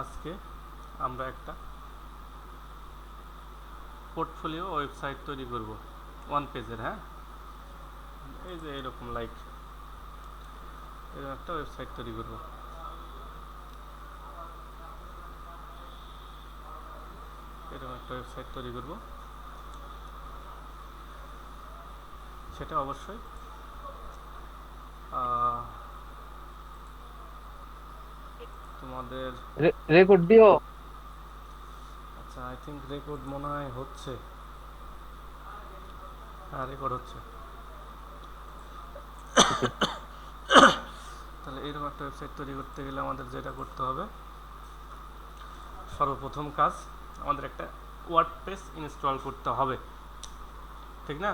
আজকে আমরা একটা পোর্টফোলিও ওয়েবসাইট তৈরি করব ওয়ান পেজের। হ্যাঁ, এই যে এরকম এরকম একটা ওয়েবসাইট তৈরি করব। সেটা অবশ্যই তোমাদের রেকর্ড দিও। আচ্ছা, আই থিঙ্ক রেকর্ড মনে হয় হচ্ছে। হ্যাঁ, রেকর্ড হচ্ছে। ওকে। তাহলে এরকম একটা ওয়েবসাইট তৈরি করতে গেলে আমাদের যেটা করতে হবে, সর্বপ্রথম কাজ আমাদের একটা ওয়ার্ডপ্রেস ইনস্টল করতে হবে, ঠিক না?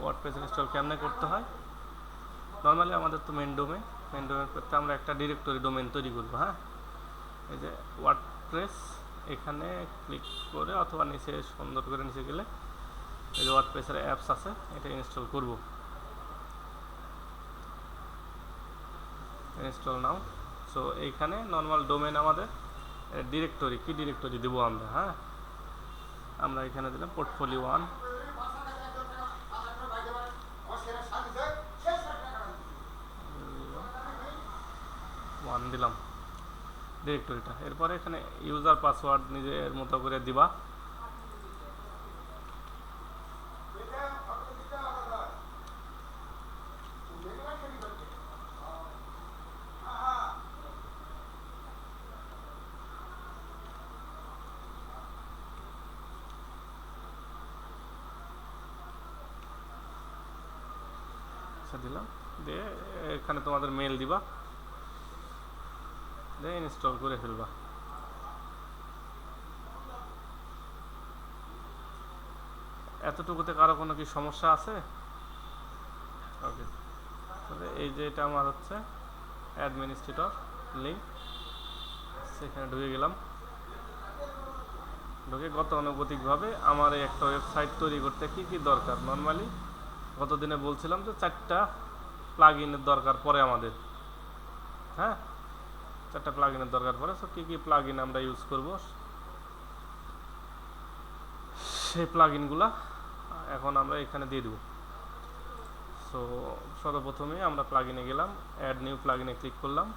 ওয়ার্ডপ্রেস ইনস্টল কেমনে করতে হয়? নর্মালি আমাদের তো মেন ডোমেন করতে আমরা একটা ডিরেক্টরি ডোমেন তৈরি করবো। হ্যাঁ, এই যে ওয়ার্ডপ্রেস, এখানে ক্লিক করে অথবা নিচে সুন্দর করে নিচে গেলে এই যে ওয়ার্ডপ্রেসের অ্যাপস আছে, এটা ইনস্টল করব। ইনস্টল নাও। সো এইখানে নর্মাল ডোমেন আমাদের ডিরেক্টরি, কি ডিরেক্টরি দেবো আমরা? হ্যাঁ, আমরা এখানে দিলাম পোর্টফোলিও 1 দিলাম ডিরেক্টরিটা। এরপরে এখানে ইউজার পাসওয়ার্ড নিজের মতো করে দিবা। দিলাম, দিয়ে এখানে তোমাদের মেল দিবা, দিয়ে ইনস্টল করে ফেলবা। এতটুকুতে কারো কোনো কি সমস্যা আছে? ওকে, তাহলে এই যে এটা আমার হচ্ছে অ্যাডমিনিস্ট্রেটর লিঙ্ক, সেখানে ঢুকে গেলাম। ঢুকে গতানুগতিকভাবে আমার এই একটা ওয়েবসাইট তৈরি করতে কী কী দরকার, নর্মালি গতদিনে বলছিলাম যে 4টা প্লাগ ইনের দরকার পড়ে আমাদের। হ্যাঁ, 4টা প্লাগ ইনের দরকার পড়ে। সো কী কী প্লাগ ইন আমরা ইউজ করব, সেই প্লাগ ইনগুলা এখন আমরা এখানে দিয়ে দেবো। সো সর্বপ্রথমে আমরা প্লাগ ইনে গেলাম, অ্যাড নিউ প্লাগ ইনে ক্লিক করলাম।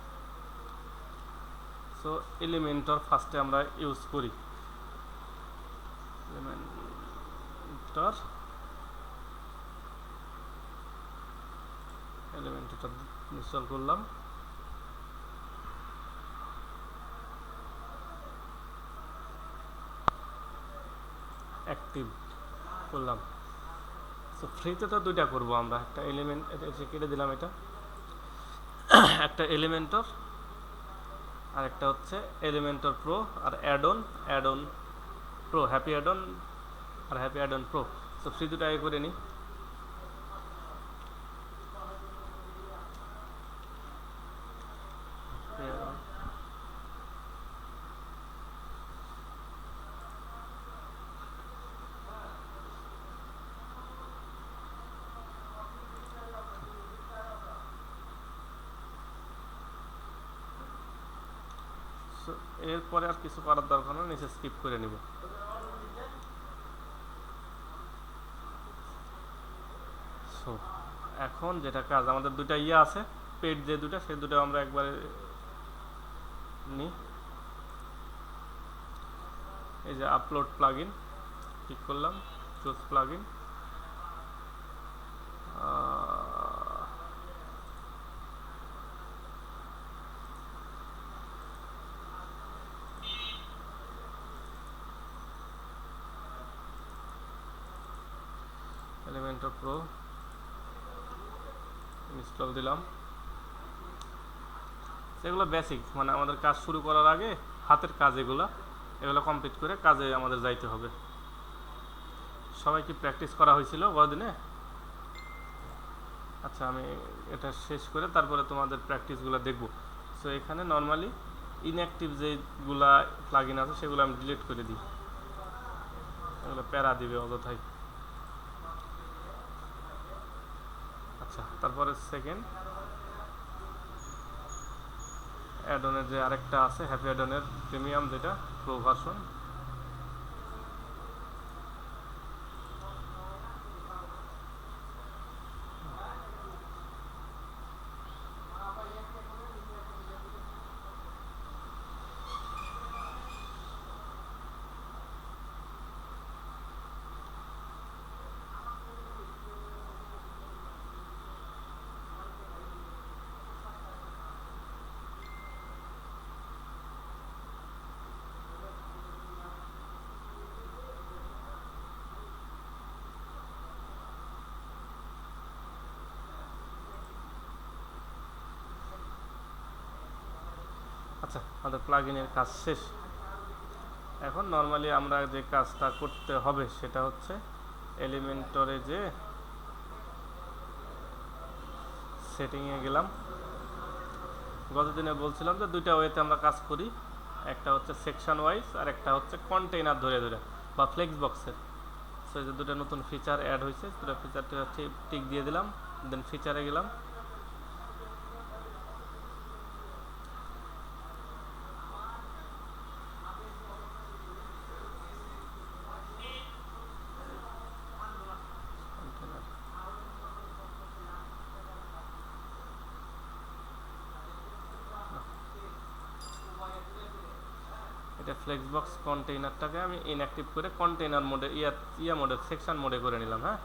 সো এলিমেন্টর ফার্স্টে আমরা ইউজ করি। এলিমেন্টর ইনস্টল করলাম। অ্যাক্টিভ করলাম। সো ফ্রিতে তো দুইটা করবো আমরা, একটা এলিমেন্ট, এটা কেটে দিলাম, এটা একটা এলিমেন্টর, আর একটা হচ্ছে এলিমেন্টর প্রো আর add on pro, happy add on আর happy add on pro. So free দুটো আগে করে নিই। সো এরপরে আর কিছু করার দরকার না, নিচে স্কিপ করে নিব। সো এখন যেটা কাজ, আমাদের দুটা ইয়ে আছে, পেড যে দুটা, সেই দুটো আমরা একবারে নিই। এই যে আপলোড প্লাগ ইন, ক্লিক করলাম, choose plug in. Elementor pro install দিলাম। সেগুলো বেসিক, মানে আমাদের কাজ শুরু করার আগে হাতের কাজ, এগুলো কমপ্লিট করে কাজে আমাদের যাইতে হবে। সবাই কি প্র্যাকটিস করা হয়েছিল গতদিনে? আচ্ছা, আমি এটা শেষ করে তারপরে তোমাদের প্র্যাকটিসগুলো দেখব। সো এখানে নর্মালি ইনঅ্যাক্টিভ যেগুলা প্লাগ ইন আছে সেগুলো আমি ডিলিট করে দিই, এগুলো প্যারা দিবে অযথাই। আচ্ছা, তারপরে সেকেন্ড অ্যাডনের যে আরেকটা আছে হ্যাপি অ্যাডনের প্রিমিয়াম যেটা প্রো ভার্সন, আচ্ছা আমাদের প্লাগইনের কাজ শেষ। এখন নর্মালি আমরা যে কাজটা করতে হবে সেটা হচ্ছে এলিমেন্টরে যে সেটিংয়ে গেলাম। গতদিনে বলছিলাম যে দুইটা ওয়েতে আমরা কাজ করি, একটা হচ্ছে সেকশন ওয়াইজ আর একটা হচ্ছে কন্টেইনার ধরে ধরে বা ফ্লেক্স বক্সের। সো এই যে দুটো নতুন ফিচার অ্যাড হয়েছে, দুটো ফিচারটা টিক দিয়ে দিলাম, দেন ফিচারে গেলাম। এটা ফ্লেক্স বক্স কন্টেইনারটাকে আমি ইনঅ্যাক্টিভ করে কন্টেইনার মোডে ইয়া মোডে সেকশন মোডে করে নিলাম। হ্যাঁ,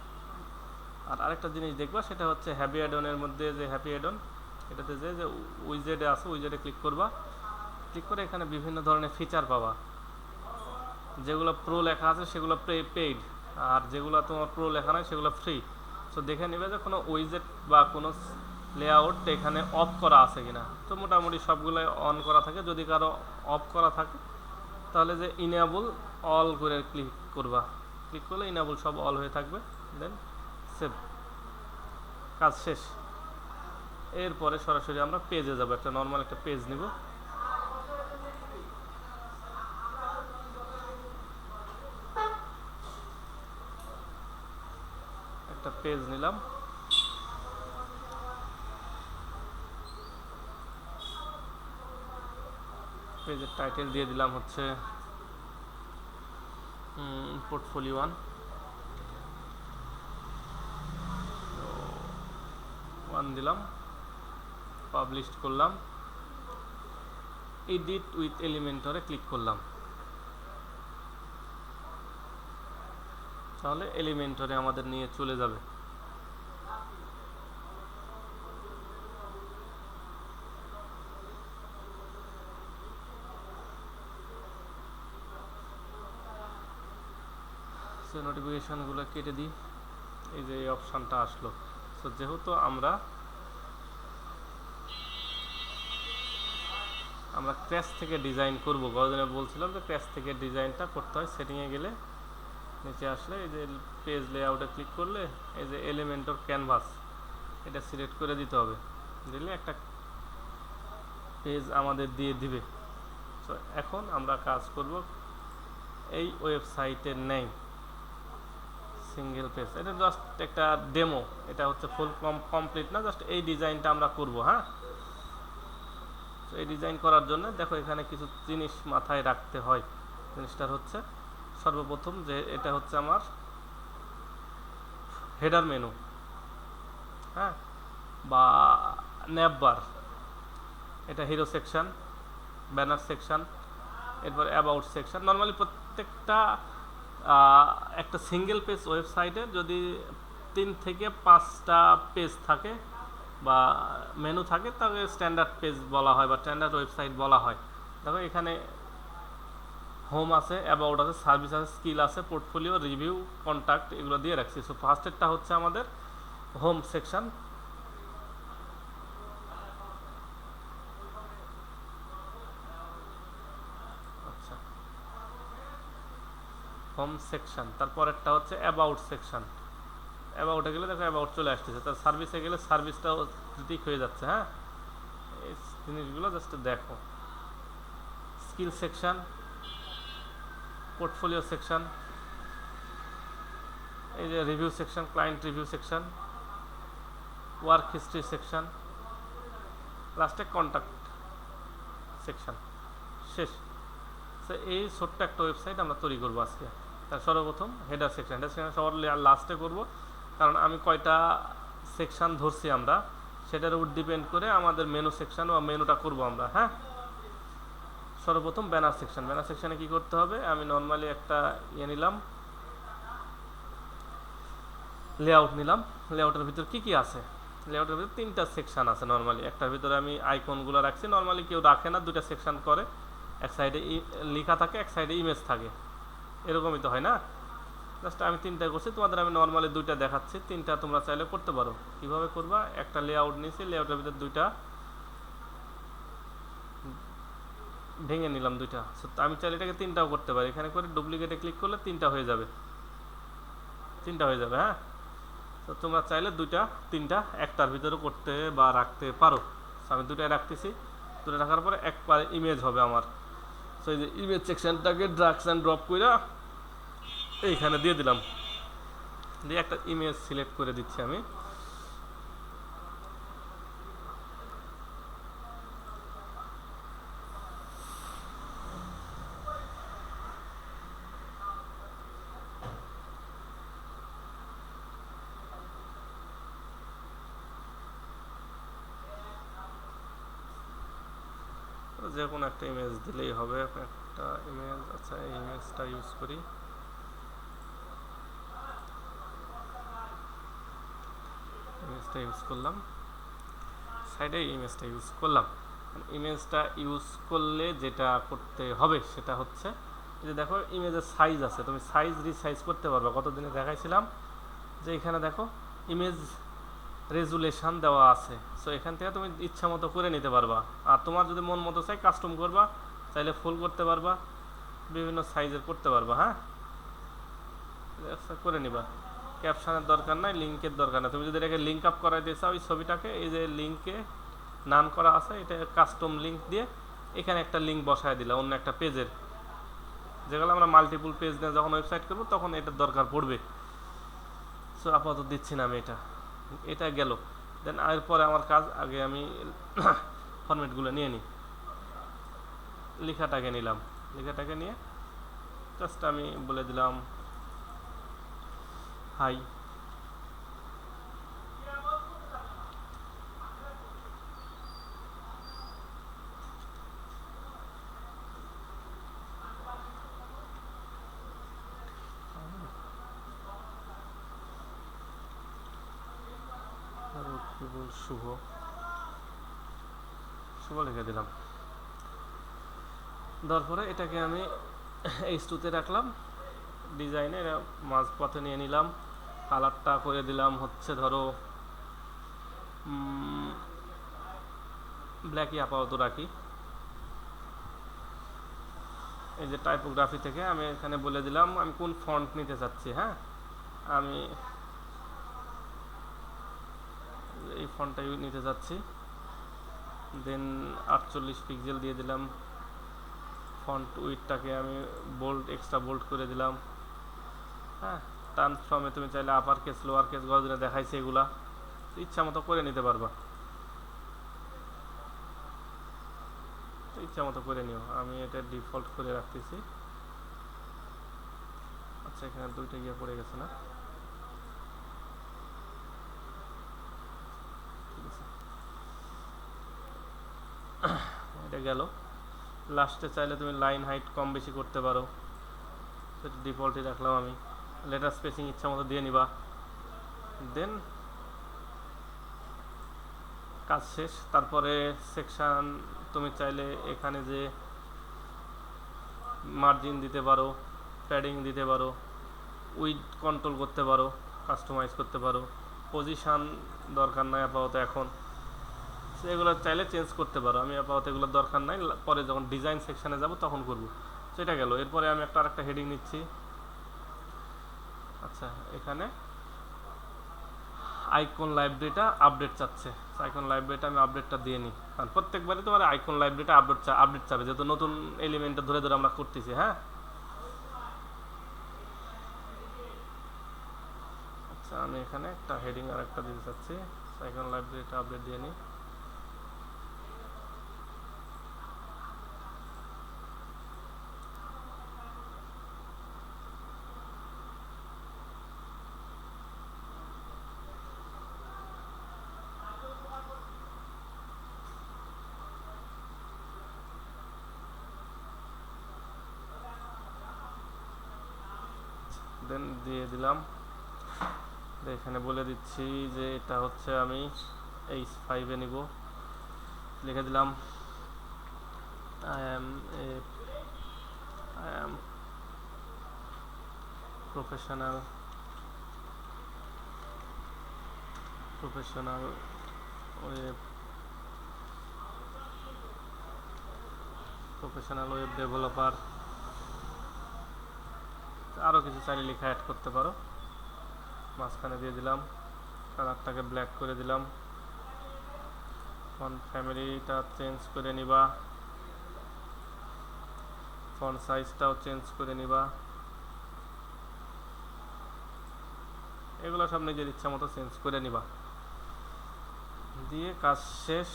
আর আরেকটা জিনিস দেখবা সেটা হচ্ছে হ্যাপি অ্যাডনের মধ্যে যে হ্যাপি অ্যাডন, এটাতে যে উইজেডে আছে উইজেডে ক্লিক করবা, ক্লিক করে এখানে বিভিন্ন ধরনের ফিচার পাবা। যেগুলো প্রো লেখা আছে সেগুলো পেইড, আর যেগুলো তোমার প্রো লেখা নয় সেগুলো ফ্রি। সো দেখে নেবে যে কোনো উইজেট বা কোনো লেআউট এখানে অফ করা আছে কিনা। তো মোটামুটি সবগুলোই অন করা থাকে, যদি কারো অফ করা থাকে তাহলে যে ইনেবল অল করে ক্লিক করবা, ক্লিক করলে ইনেবল সব অল হয়ে থাকবে, দেন সেভ, কাজ শেষ। এরপরে সরাসরি আমরা পেজে যাব, একটা নর্মাল একটা পেজ নিব। একটা পেজ নিলাম, পেজের টাইটেল দিয়ে দিলাম হচ্ছে পোর্টফোলিও 1 দিলাম, পাবলিশ করলাম, এডিট উইথ এলিমেন্টরে ক্লিক করলাম। তাহলে এলিমেন্টরে আমাদের নিয়ে চলে যাবে। সো নোটিফিকেশনগুলো কেটে দিই, এই যে এই অপশানটা আসলো। সো যেহেতু আমরা ক্র্যাশ থেকে ডিজাইন করব, গতদিনে বলছিলাম যে ক্র্যাশ থেকে ডিজাইনটা করতে হয়। সেটিংয়ে গেলে নিচে আসলে এই যে পেজ লেআউটে ক্লিক করলে এই যে এলিমেন্টর ক্যানভাস এটা সিলেক্ট করে দিতে হবে, দিলে একটা পেজ আমাদের দিয়ে দিবে। সো এখন আমরা কাজ করব এই ওয়েবসাইটের নেই সিঙ্গেল পেজ, এটা জাস্ট একটা ডেমো, এটা হচ্ছে ফুল কমপ্লিট না, জাস্ট এই ডিজাইনটা আমরা করব। হ্যাঁ, তো এই ডিজাইন করার জন্য দেখো এখানে কিছু জিনিস মাথায় রাখতে হয়। জিনিসটা হচ্ছে সর্বপ্রথম যে এটা হচ্ছে আমার হেডার মেনু, হ্যাঁ, বা ন্যাববার, এটা হিরো সেকশন, ব্যানার সেকশন, এরপর অ্যাবাউট সেকশন। নর্মালি প্রত্যেকটা একটা সিঙ্গেল পেজ ওয়েবসাইটে যদি 3 থেকে 5টা পেজ থাকে বা মেনু থাকে তাকে স্ট্যান্ডার্ড পেজ বলা হয় বা স্ট্যান্ডার্ড ওয়েবসাইট বলা হয়। দেখো এখানে হোম আছে, অ্যাবাউট আছে, সার্ভিস আছে, স্কিল আছে, পোর্টফোলিও, রিভিউ, কন্ট্যাক্ট, এগুলো দিয়ে রাখছি। সো ফার্স্টেরটা হচ্ছে আমাদের হোম সেকশন। আচ্ছা, হোম সেকশন, তারপরেরটা হচ্ছে অ্যাবাউট সেকশন। অ্যাবাউটে গেলে দেখো অ্যাবাউট চলে আসতেছে, তার সার্ভিসে গেলে সার্ভিসটাও ক্রিটিক হয়ে যাচ্ছে। হ্যাঁ, এই জিনিসগুলো জাস্ট দেখো। স্কিল সেকশন, পোর্টফোলিও সেকশন, এই যে review section, client review section, work history section, লাস্টে কন্ট্যাক্ট। সেকশন শেষ। সো এই ছোট্ট একটা ওয়েবসাইট আমরা তৈরি করবো আজকে। তার সর্বপ্রথম হেডার সেকশন সবার লাস্টে করব, কারণ আমি কয়টা সেকশন ধরছি আমরা সেটার উপর ডিপেন্ড করে আমাদের মেনু সেকশন বা মেনুটা করব আমরা। হ্যাঁ, সর্বপ্রথম ব্যানার সেকশন। ব্যানার সেকশনে কি করতে হবে, আমি নর্মালি একটা নিলাম, লেআউট নিলাম। লেআউটের ভিতর কি কি আছে, লেআউটের ভিতর 3টা সেকশন আছে নর্মালি। একটার ভিতরে আমি আইকনগুলো রাখছি, নর্মালি কেউ রাখে না, 2টা সেকশন করে, এক সাইডে লেখা থাকে, এক সাইডে ইমেজ থাকে, এরকমই তো হয় না। জাস্ট আমি 3টা করছি, তোমাদের আমি নর্মালি 2টা দেখাচ্ছি, 3টা তোমরা চাইলে করতে পারো। কিভাবে করবা, একটা লেআউট নিয়েছি, লেআউটের ভিতর 2টা ভেঙে নিলাম 2টা। আমি চাইলে এটাকে 3টাও করতে পারি, এখানে করে ডুপ্লিকেটে ক্লিক করলে 3টা হয়ে যাবে, 3টা হয়ে যাবে। হ্যাঁ, তো তোমরা চাইলে 2টা 3টা একটার ভিতরে করতে বা রাখতে পারো। আমি 2টাই রাখতেছি, 2টা রাখার পরে একবার ইমেজ হবে আমার। সো এই যে ইমেজ সেকশনটাকে ড্রাগস অ্যান্ড ড্রপ করে এইখানে দিয়ে দিলাম, দিয়ে একটা ইমেজ সিলেক্ট করে দিচ্ছি আমি। যে কোনো একটা ইমেজ দিলেই হবে, একটা ইমেজ। আচ্ছা, এই ইমেজটা ইউজ করি। ইমেজটা ইউজ করলাম, সাইডে ইমেজটা ইউজ করলাম। ইমেজটা ইউজ করলে যেটা করতে হবে সেটা হচ্ছে, যে দেখো ইমেজের সাইজ আছে, তুমি সাইজ রিসাইজ করতে পারবে। কতদিনে দেখাইছিলাম যে এখানে দেখো ইমেজ রেজুলেশন দেওয়া আছে। সো এখান থেকে তুমি ইচ্ছা মতো করে নিতে পারবা, আর তোমার যদি মন মতো চাই কাস্টম করবা, চাইলে ফুল করতে পারবা, বিভিন্ন সাইজের করতে পারবা। হ্যাঁ, করে নিবা, ক্যাপশনের দরকার নাই, লিঙ্কের দরকার নাই। তুমি যদি এটাকে লিঙ্ক আপ করাইতে চাও ওই ছবিটাকে, এই যে লিঙ্কে নাম করা আছে, এটা কাস্টম লিঙ্ক দিয়ে এখানে একটা লিঙ্ক বসায় দিলা অন্য একটা পেজের, যেগুলো আমরা মাল্টিপুল পেজ নিয়ে যখন ওয়েবসাইট করবো তখন এটার দরকার পড়বে। সো আপাতত দিচ্ছি না আমি এটা গেল। দেন এরপরে আমার কাজ, আগে আমি ফরম্যাটগুলো নিয়ে নিই। লেখাটাকে নিলাম, লেখাটাকে নিয়ে জাস্ট আমি বলে দিলাম হাই। শুভ শুভ লিখে দিলাম। দেওয়ার পরে এটাকে আমি H2 তে রাখলাম, ডিজাইনে এটা মাঝ পথে নিয়ে নিলাম। কালারটা করে দিলাম হচ্ছে ধরো ব্ল্যাকই আপাতত রাখি। এই যে টাইপোগ্রাফি থেকে আমি এখানে বলে দিলাম আমি কোন ফন্ট নিতে চাচ্ছি। হ্যাঁ, আমি এই ফন্টটা নিতে চাচ্ছি। দেন 48 পিক্সেল দিয়ে দিলাম। ফন্ট উইডটাকে আমি বোল্ড, এক্সট্রা বোল্ড করে দিলাম। হ্যাঁ, ট্রান্সফর্মে তুমি চাইলে আপার কেস লোয়ার কেস গজনে দেখাইছে, এগুলা ইচ্ছা মতো করে নিতে পারবা, ইচ্ছা মতো করে নিও। আমি এটা ডিফল্ট করে রাখতেছি। আচ্ছা, এখানে 2টা গিয়ে পড়ে গেছে না, ঠিক আছে, এটা গেল। লাস্টে চাইলে তুমি লাইন হাইট কম বেশি করতে পারো, সেটা ডিফল্টই রাখলাম আমি। লেটার স্পেসিং ইচ্ছা মতো দিয়ে নিবা। দেন কাজ শেষ। তারপরে সেকশন তুমি চাইলে এখানে যে মার্জিন দিতে পারো, প্যাডিং দিতে পারো, উইড কন্ট্রোল করতে পারো, কাস্টমাইজ করতে পারো। পজিশান দরকার নাই আপাতত এখন, এগুলো চাইলে চেঞ্জ করতে পারো। আমি আপাতত এগুলোর দরকার নাই, পরে যখন ডিজাইন সেকশানে যাব তখন করব। সেটা গেল। এরপরে আমি আরেকটা হেডিং নিচ্ছি। আচ্ছা, এখানে আইকন লাইব্রেরিটা আপডেট চাচ্ছে, আইকন লাইব্রেরিটা আমি আপডেটটা দিয়ে নিই, কারণ প্রত্যেকবারই তোমার আইকন লাইব্রেরিটা আপডেট চাবে, যেহেতু নতুন এলিমেন্টটা ধরে ধরে আমরা করতেছি। হ্যাঁ, আচ্ছা, আমি এখানে একটা হেডিং আর একটা দিতে চাচ্ছি, আইকন লাইব্রেরিটা আপডেট দিয়ে নিই। দেন দিয়ে দিলাম। এখানে বলে দিচ্ছি যে এটা হচ্ছে আমি H5 নিব, লিখে দিলাম I am professional web developer. আরও কিছু চাইলে লেখা অ্যাড করতে পারো। মাঝখানে দিয়ে দিলাম, কালারটাকে ব্ল্যাক করে দিলাম। ফন্ট ফ্যামিলিটা চেঞ্জ করে নিবা, ফন্ট সাইজটাও চেঞ্জ করে নিবা। এগুলো সব নিজের ইচ্ছা মতো চেঞ্জ করে নিবা। দিয়ে কাজ শেষ।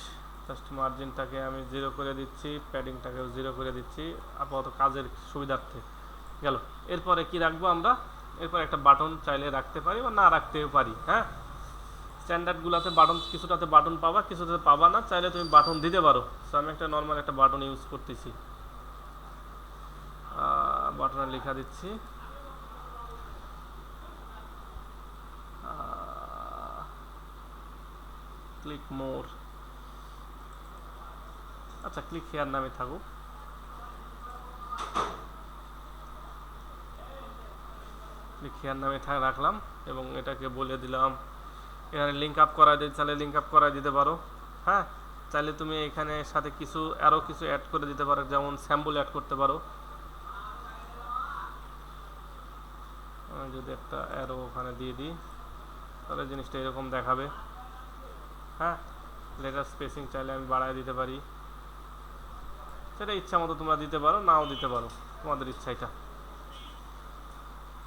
জাস্ট মার্জিনটাকে আমি 0 করে দিচ্ছি, প্যাডিংটাকেও 0 করে দিচ্ছি আপাতত কাজের সুবিধার্থে। গেল। এরপরে কি রাখবো আমরা? এরপর একটা বাটন চাইলে রাখতে পারি বা না রাখতেও পারি। হ্যাঁ, স্ট্যান্ডার্ডগুলোতে বাটন, কিছুটাতে বাটন পাবা, কিছুটাতে পাবা না, চাইলে তুমি বাটন দিতে পারো। সো আমি একটা নর্মাল একটা বাটন ইউজ করতেছি। বাটনে লেখা দিচ্ছি ক্লিক মোর। আচ্ছা, ক্লিক হেয়ার নামে থাকুক। ক্লিক হেয়ার নামে রাখলাম এবং এটাকে বলে দিলাম এখানে লিঙ্ক আপ করা দিতে, চাইলে লিঙ্ক আপ করা দিতে পারো। হ্যাঁ, চাইলে তুমি এখানে সাথে কিছু আরও কিছু অ্যাড করে দিতে পারো, যেমন স্যাম্পল অ্যাড করতে পারো। আমি যদি একটা অ্যারো ওখানে দিয়ে দিই তাহলে জিনিসটা এরকম দেখাবে। হ্যাঁ, লেটার স্পেসিং চাইলে আমি বাড়ায় দিতে পারি, সেটা ইচ্ছা মতো তোমরা দিতে পারো, নাও দিতে পারো, তোমাদের ইচ্ছা এটা।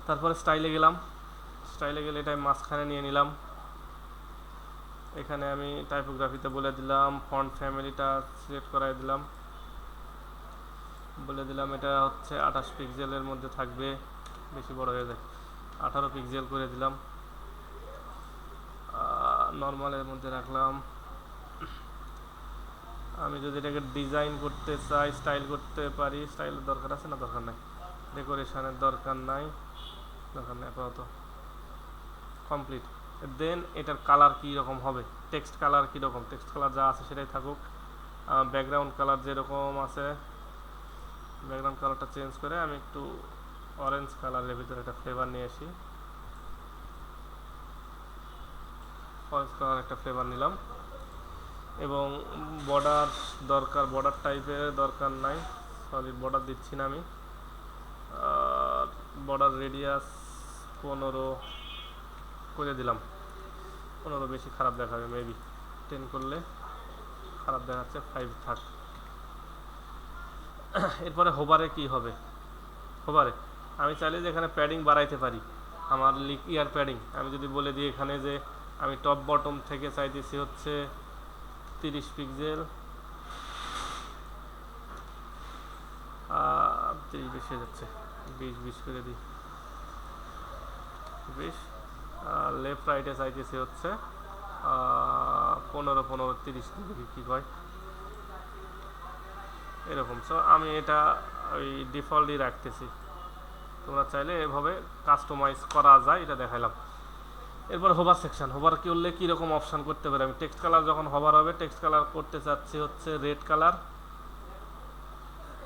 তারপরে স্টাইলে গেলাম। স্টাইলে গেলে এটা মাঝখানে নিয়ে নিলাম। এখানে আমি টাইপোগ্রাফিতে বলে দিলাম ফন্ট ফ্যামিলিটা সিলেক্ট করাই দিলাম, বলে দিলাম এটা হচ্ছে 28 পিক্সেলের মধ্যে থাকবে, বেশি বড় হয়ে যায়, 18 পিক্সেল করে দিলাম। নর্মালের মধ্যে রাখলাম। আমি যদি এটাকে ডিজাইন করতে চাই, স্টাইল করতে পারি। স্টাইলের দরকার আছে না? দরকার নাই। ডেকোরেশনের দরকার নাই, আপাতত কমপ্লিট। দেন এটার কালার কী রকম হবে, টেক্সট কালার কী রকম, টেক্সট কালার যা আছে সেটাই থাকুক। ব্যাকগ্রাউন্ড কালার যেরকম আছে, ব্যাকগ্রাউন্ড কালারটা চেঞ্জ করে আমি একটু অরেঞ্জ কালারের ভিতরে একটা ফ্লেভার নিয়ে আসি। অরেঞ্জ কালার একটা ফ্লেভার নিলাম। এবং বর্ডার দরকার, বর্ডার টাইপের দরকার নাই, সরি বর্ডার দিচ্ছি না আমি। বর্ডার রেডিয়াস 15 করে দিলাম। 15 বেশি খারাপ দেখাবে, মেবি 10 করলে খারাপ দেখাচ্ছে, 5 থাক। এরপরে হোভারে কি হবে? হোভারে আমি চাইলে যে এখানে প্যাডিং বাড়াইতে পারি, আমার ইয়ার প্যাডিং আমি যদি বলে দিই এখানে যে আমি টপ বটম থেকে চাইতেছি হচ্ছে 30 পিক্সেল, 30 বেশি হয়ে যাচ্ছে, 20 করে দিই, 20। লেফট রাইটে চাইতেছি হচ্ছে 15 30 দেখি কী হয় এরকম। সো আমি এটা ওই ডিফল্টই রাখতেছি, তোমরা চাইলে এভাবে কাস্টমাইজ করা যায়, এটা দেখালাম। এরপর হোভার সেকশন, হোভার করলে কীরকম অপশান করতে পারি আমি। টেক্সট কালার যখন হোভার হবে, টেক্সট কালার করতে চাচ্ছি হচ্ছে red colour,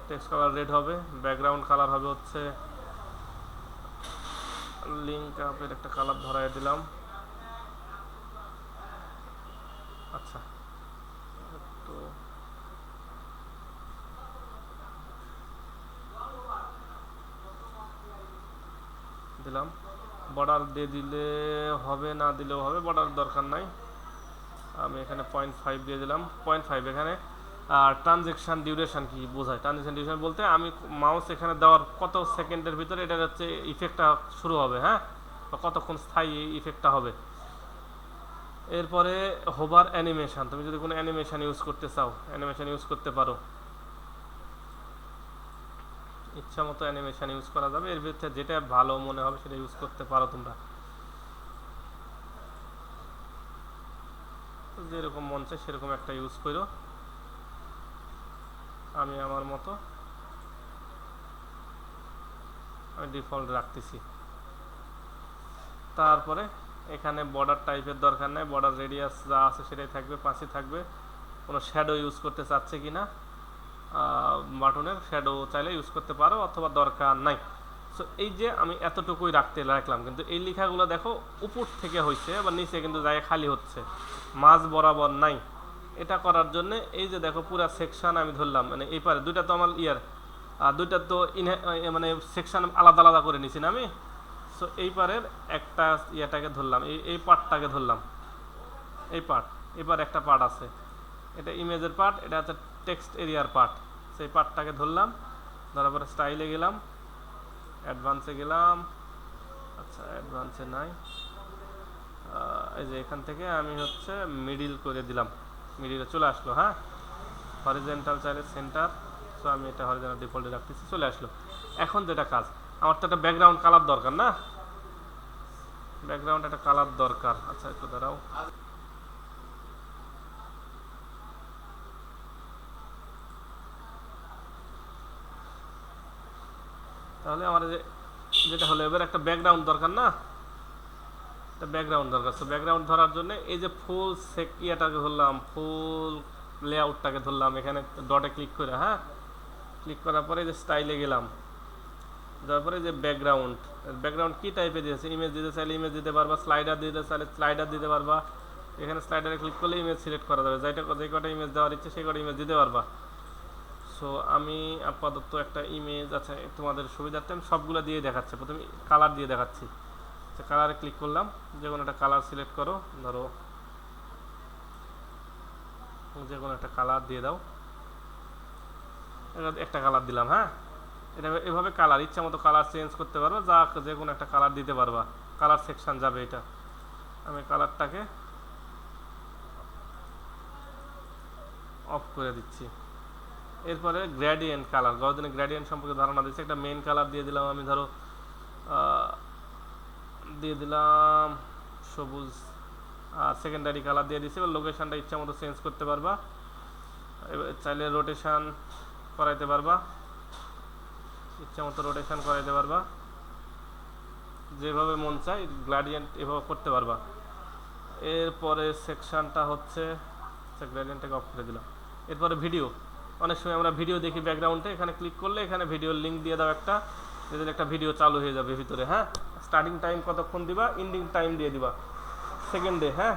text colour red হবে। ব্যাকগ্রাউন্ড কালার হবে হচ্ছে লিঙ্ক আপের একটা কালার ধরাই দিলাম। আচ্ছা, তো দিলাম। বর্ডার দিয়ে দিলে হবে, না দিলেও হবে, বর্ডার দরকার নাই। আমি এখানে 0.5 দিয়ে দিলাম। 0.5 এখানে ট্রানজ্যাকশান ডিউরেশন কি বোঝায়? ট্রানজ্যাকশান ডিউরেশন বলতে আমি মাউস এখানে দেওয়ার কত সেকেন্ডের ভিতরে এটার হচ্ছে ইফেক্টটা শুরু হবে, হ্যাঁ, বা কতক্ষণ স্থায়ী ইফেক্টটা হবে। এরপরে হোভার অ্যানিমেশন, তুমি যদি কোনো অ্যানিমেশন ইউজ করতে চাও, অ্যানিমেশন ইউজ করতে পারো, ইচ্ছা মতো অ্যানিমেশন ইউজ করা যাবে। এর ভিতরে যেটা ভালো মনে হবে সেটা ইউজ করতে পারো তোমরা, যেরকম মন চায় সেরকম একটা ইউজ করো। আমি আমার মতো আমি ডিফল্ট রাখতেছি। তারপরে এখানে বর্ডার টাইপের দরকার নেই, বর্ডার রেডিয়াস যা আছে সেটাই থাকবে, 5ই থাকবে। কোনো শ্যাডো ইউজ করতে চাচ্ছে কি না, বাটনের শ্যাডো চাইলে ইউজ করতে পারো অথবা দরকার নাই। সো এই যে আমি এতটুকুই রাখলাম, কিন্তু এই লেখাগুলো দেখো উপর থেকে হয়েছে বা নিচে কিন্তু জায়গা খালি হচ্ছে, মাঝ বরাবর নাই। এটা করার জন্য এই যে দেখো পুরো সেকশন আমি ধরলাম, মানে এই পারে দুইটা তো আমার দুইটা তো মানে সেকশন আলাদা আলাদা করে নিছি না আমি। সো এই পারের একটা ইয়েটাকে ধরলাম, এই পার্টটাকে ধরলাম, এই পার্ট, এবার একটা পার্ট আছে, এটা ইমেজের পার্ট, এটা হচ্ছে টেক্সট এরিয়ার পার্ট। সেই পার্টটাকে ধরলাম, ধরার পরে স্টাইলে গেলাম, অ্যাডভান্সে গেলাম, আচ্ছা অ্যাডভান্সে নাই, এই যে এখান থেকে আমি হচ্ছে মিডিল করে দিলাম, মিডিলে চলে আসলো। হ্যাঁ, হরিজেন্টাল চাইলে সেন্টার, সো আমি এটা হরিজেন্টাল ডিফল্টে রাখতেছি, চলে আসলো। এখন যেটা কাজ, আমার তো একটা ব্যাকগ্রাউন্ড কালার দরকার না, ব্যাকগ্রাউন্ড একটা কালার দরকার। আচ্ছা একটু দাঁড়াও, তাহলে আমার যেটা হলো এবার একটা ব্যাকগ্রাউন্ড দরকার না, একটা ব্যাকগ্রাউন্ড দরকার। তো ব্যাকগ্রাউন্ড ধরার জন্য এই যে ফুল ইয়েটাকে ধরলাম, ফুল লেআউটটাকে ধরলাম, এখানে ডটে ক্লিক করে, হ্যাঁ ক্লিক করার পরে যে স্টাইলে গেলাম, তারপরে যে ব্যাকগ্রাউন্ড, ব্যাকগ্রাউন্ড কী টাইপের দিয়েছে, ইমেজ দিতে চাইলে ইমেজ দিতে পারবা, স্লাইডার দিতে চাইলে স্লাইডার দিতে পারবা। এখানে স্লাইডারে ক্লিক করলে ইমেজ সিলেক্ট করা যাবে, যে কটা ইমেজ দেওয়ার ইচ্ছে সেই কটা ইমেজ দিতে পারবা। সো আমি আপাতত একটা ইমেজ, আচ্ছা তোমাদের সুবিধার্থে আমি সবগুলো দিয়ে দেখাচ্ছি, প্রথমে কালার দিয়ে দেখাচ্ছি। আচ্ছা কালারে ক্লিক করলাম, যে কোনো একটা কালার সিলেক্ট করো, ধরো যে কোনো একটা কালার দিয়ে দাও, একটা কালার দিলাম। হ্যাঁ, এটা এভাবে কালার ইচ্ছা মতো কালার চেঞ্জ করতে পারবা, যা যে কোনো একটা কালার দিতে পারবা, কালার সেকশন যাবে এটা। আমি কালারটাকে অফ করে দিচ্ছি। এরপরে গ্রেডিয়েন্ট কালার, গর্জনের গ্রেডিয়েন্ট সম্পর্কে ধারণা দিচ্ছি। একটা মেইন কালার দিয়ে দিলাম আমি, ধরো দিয়ে দিলাম সবুজ, আর সেকেন্ডারি কালার দিয়ে দিচ্ছি। এবার লোকেশনটা ইচ্ছা মতো চেঞ্জ করতে পারবা, এবার চাইলে রোটেশন করাইতে পারবা, ইচ্ছা মতো রোটেশন করাইতে পারবা, যেভাবে মন চায় গ্রেডিয়েন্ট এভাবে করতে পারবা। এরপরে সেকশনটা হচ্ছে, গ্রেডিয়েন্টটাকে অফ করে দিলাম। এরপরে ভিডিও, অনেক সময় আমরা ভিডিও দেখি ব্যাকগ্রাউন্ডে, এখানে ক্লিক করলে এখানে ভিডিওর লিঙ্ক দিয়ে দাও একটা, যেদিন একটা ভিডিও চালু হয়ে যাবে ভিতরে। হ্যাঁ, স্টার্টিং টাইম কতক্ষণ দিবা, এন্ডিং টাইম দিয়ে দিবা সেকেন্ডে। হ্যাঁ,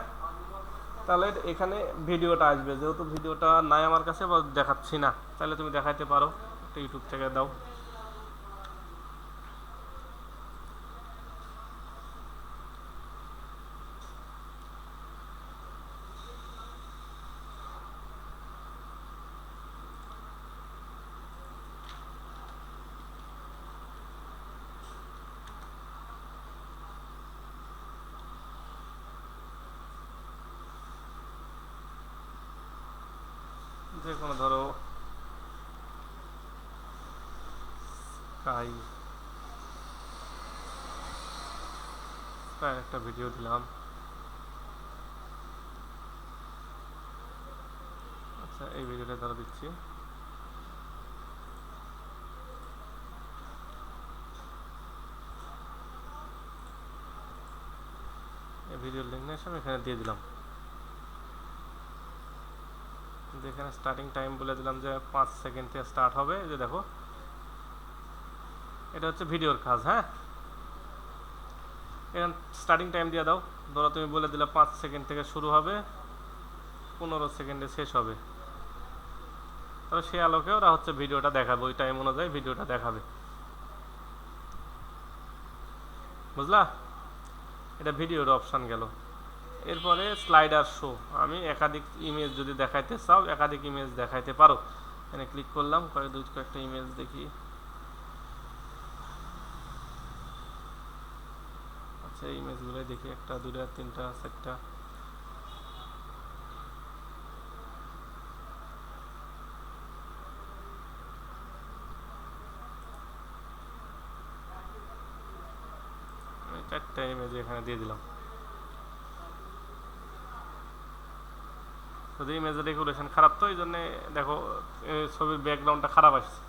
তাহলে এখানে ভিডিওটা আসবে, যেহেতু ভিডিওটা নাই আমার কাছে বা দেখাচ্ছি না, তাহলে তুমি দেখাইতে পারো, একটা ইউটিউব থেকে দাও। যে কোনো ধরো স্কাই, একটা ভিডিও দিলাম। আচ্ছা এই ভিডিওটা ধরো দিচ্ছি, এই ভিডিওর লিঙ্ক নিয়ে আমি এখানে দিয়ে দিলাম। যেখানে স্টার্টিং টাইম বলে দিলাম যে 5 সেকেন্ড থেকে স্টার্ট হবে। এই যে দেখো, এটা হচ্ছে ভিডিওর কাজ। হ্যাঁ, এখানে স্টার্টিং টাইম দিয়ে দাও, ধরো তুমি বলে দিলে 5 সেকেন্ড থেকে শুরু হবে, 15 সেকেন্ডে শেষ হবে। তবে সে আলোকে ওরা হচ্ছে ভিডিওটা দেখাবে, ওই টাইম অনুযায়ী ভিডিওটা দেখাবে, বুঝলা? এটা ভিডিওর অপশান গেল। এরপরে স্লাইডার শো, আমি একাধিক ইমেজ যদি দেখাইতে চাও একাধিক ইমেজ দেখাইতে পারো। এখানে ক্লিক করলাম, কয়েকটা ইমেজ দেখি। আচ্ছা এই ইমেজগুলো দেখি, 1 2 3 4টা। চারটা ইমেজ এখানে দিয়ে দিলাম। যদি ইমেজের ডেকোরেশন খারাপ, তো এই জন্যে দেখো ছবির ব্যাকগ্রাউন্ডটা খারাপ আসছে,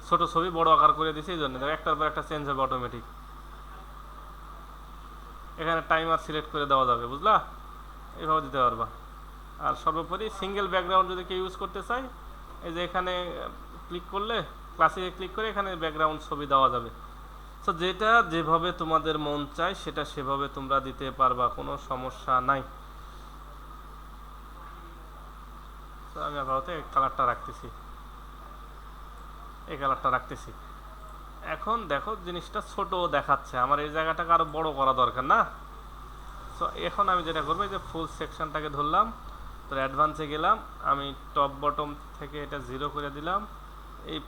ছোটো ছবি বড় আকার করে দিয়েছে, এই জন্য দেখো একটার পর একটা চেঞ্জ হবে অটোমেটিক। এখানে টাইমার সিলেক্ট করে দেওয়া যাবে, বুঝলা? এইভাবে দিতে পারবা। আর সর্বোপরি সিঙ্গেল ব্যাকগ্রাউন্ড যদি কেউ ইউজ করতে চায়, এই যে এখানে ক্লিক করলে, ক্লাসিকে ক্লিক করে এখানে ব্যাকগ্রাউন্ড ছবি দেওয়া যাবে। সো যেটা যেভাবে তোমাদের মন চায় সেটা সেভাবে তোমরা দিতে পারবা, কোনো সমস্যা নাই। তো আমি আপাতত এই কালারটা রাখতেছি, এই কালারটা রাখতেছি। এখন দেখো জিনিসটা ছোট দেখাচ্ছে, আমার এই জায়গাটাকে আরো বড় করা দরকার না? সো এখন আমি যেটা করবো, এই যে ফুল সেকশনটাকে ধরলাম, তো অ্যাডভান্সে গেলাম, আমি টপ বটম থেকে এটা 0 করে দিলাম। এই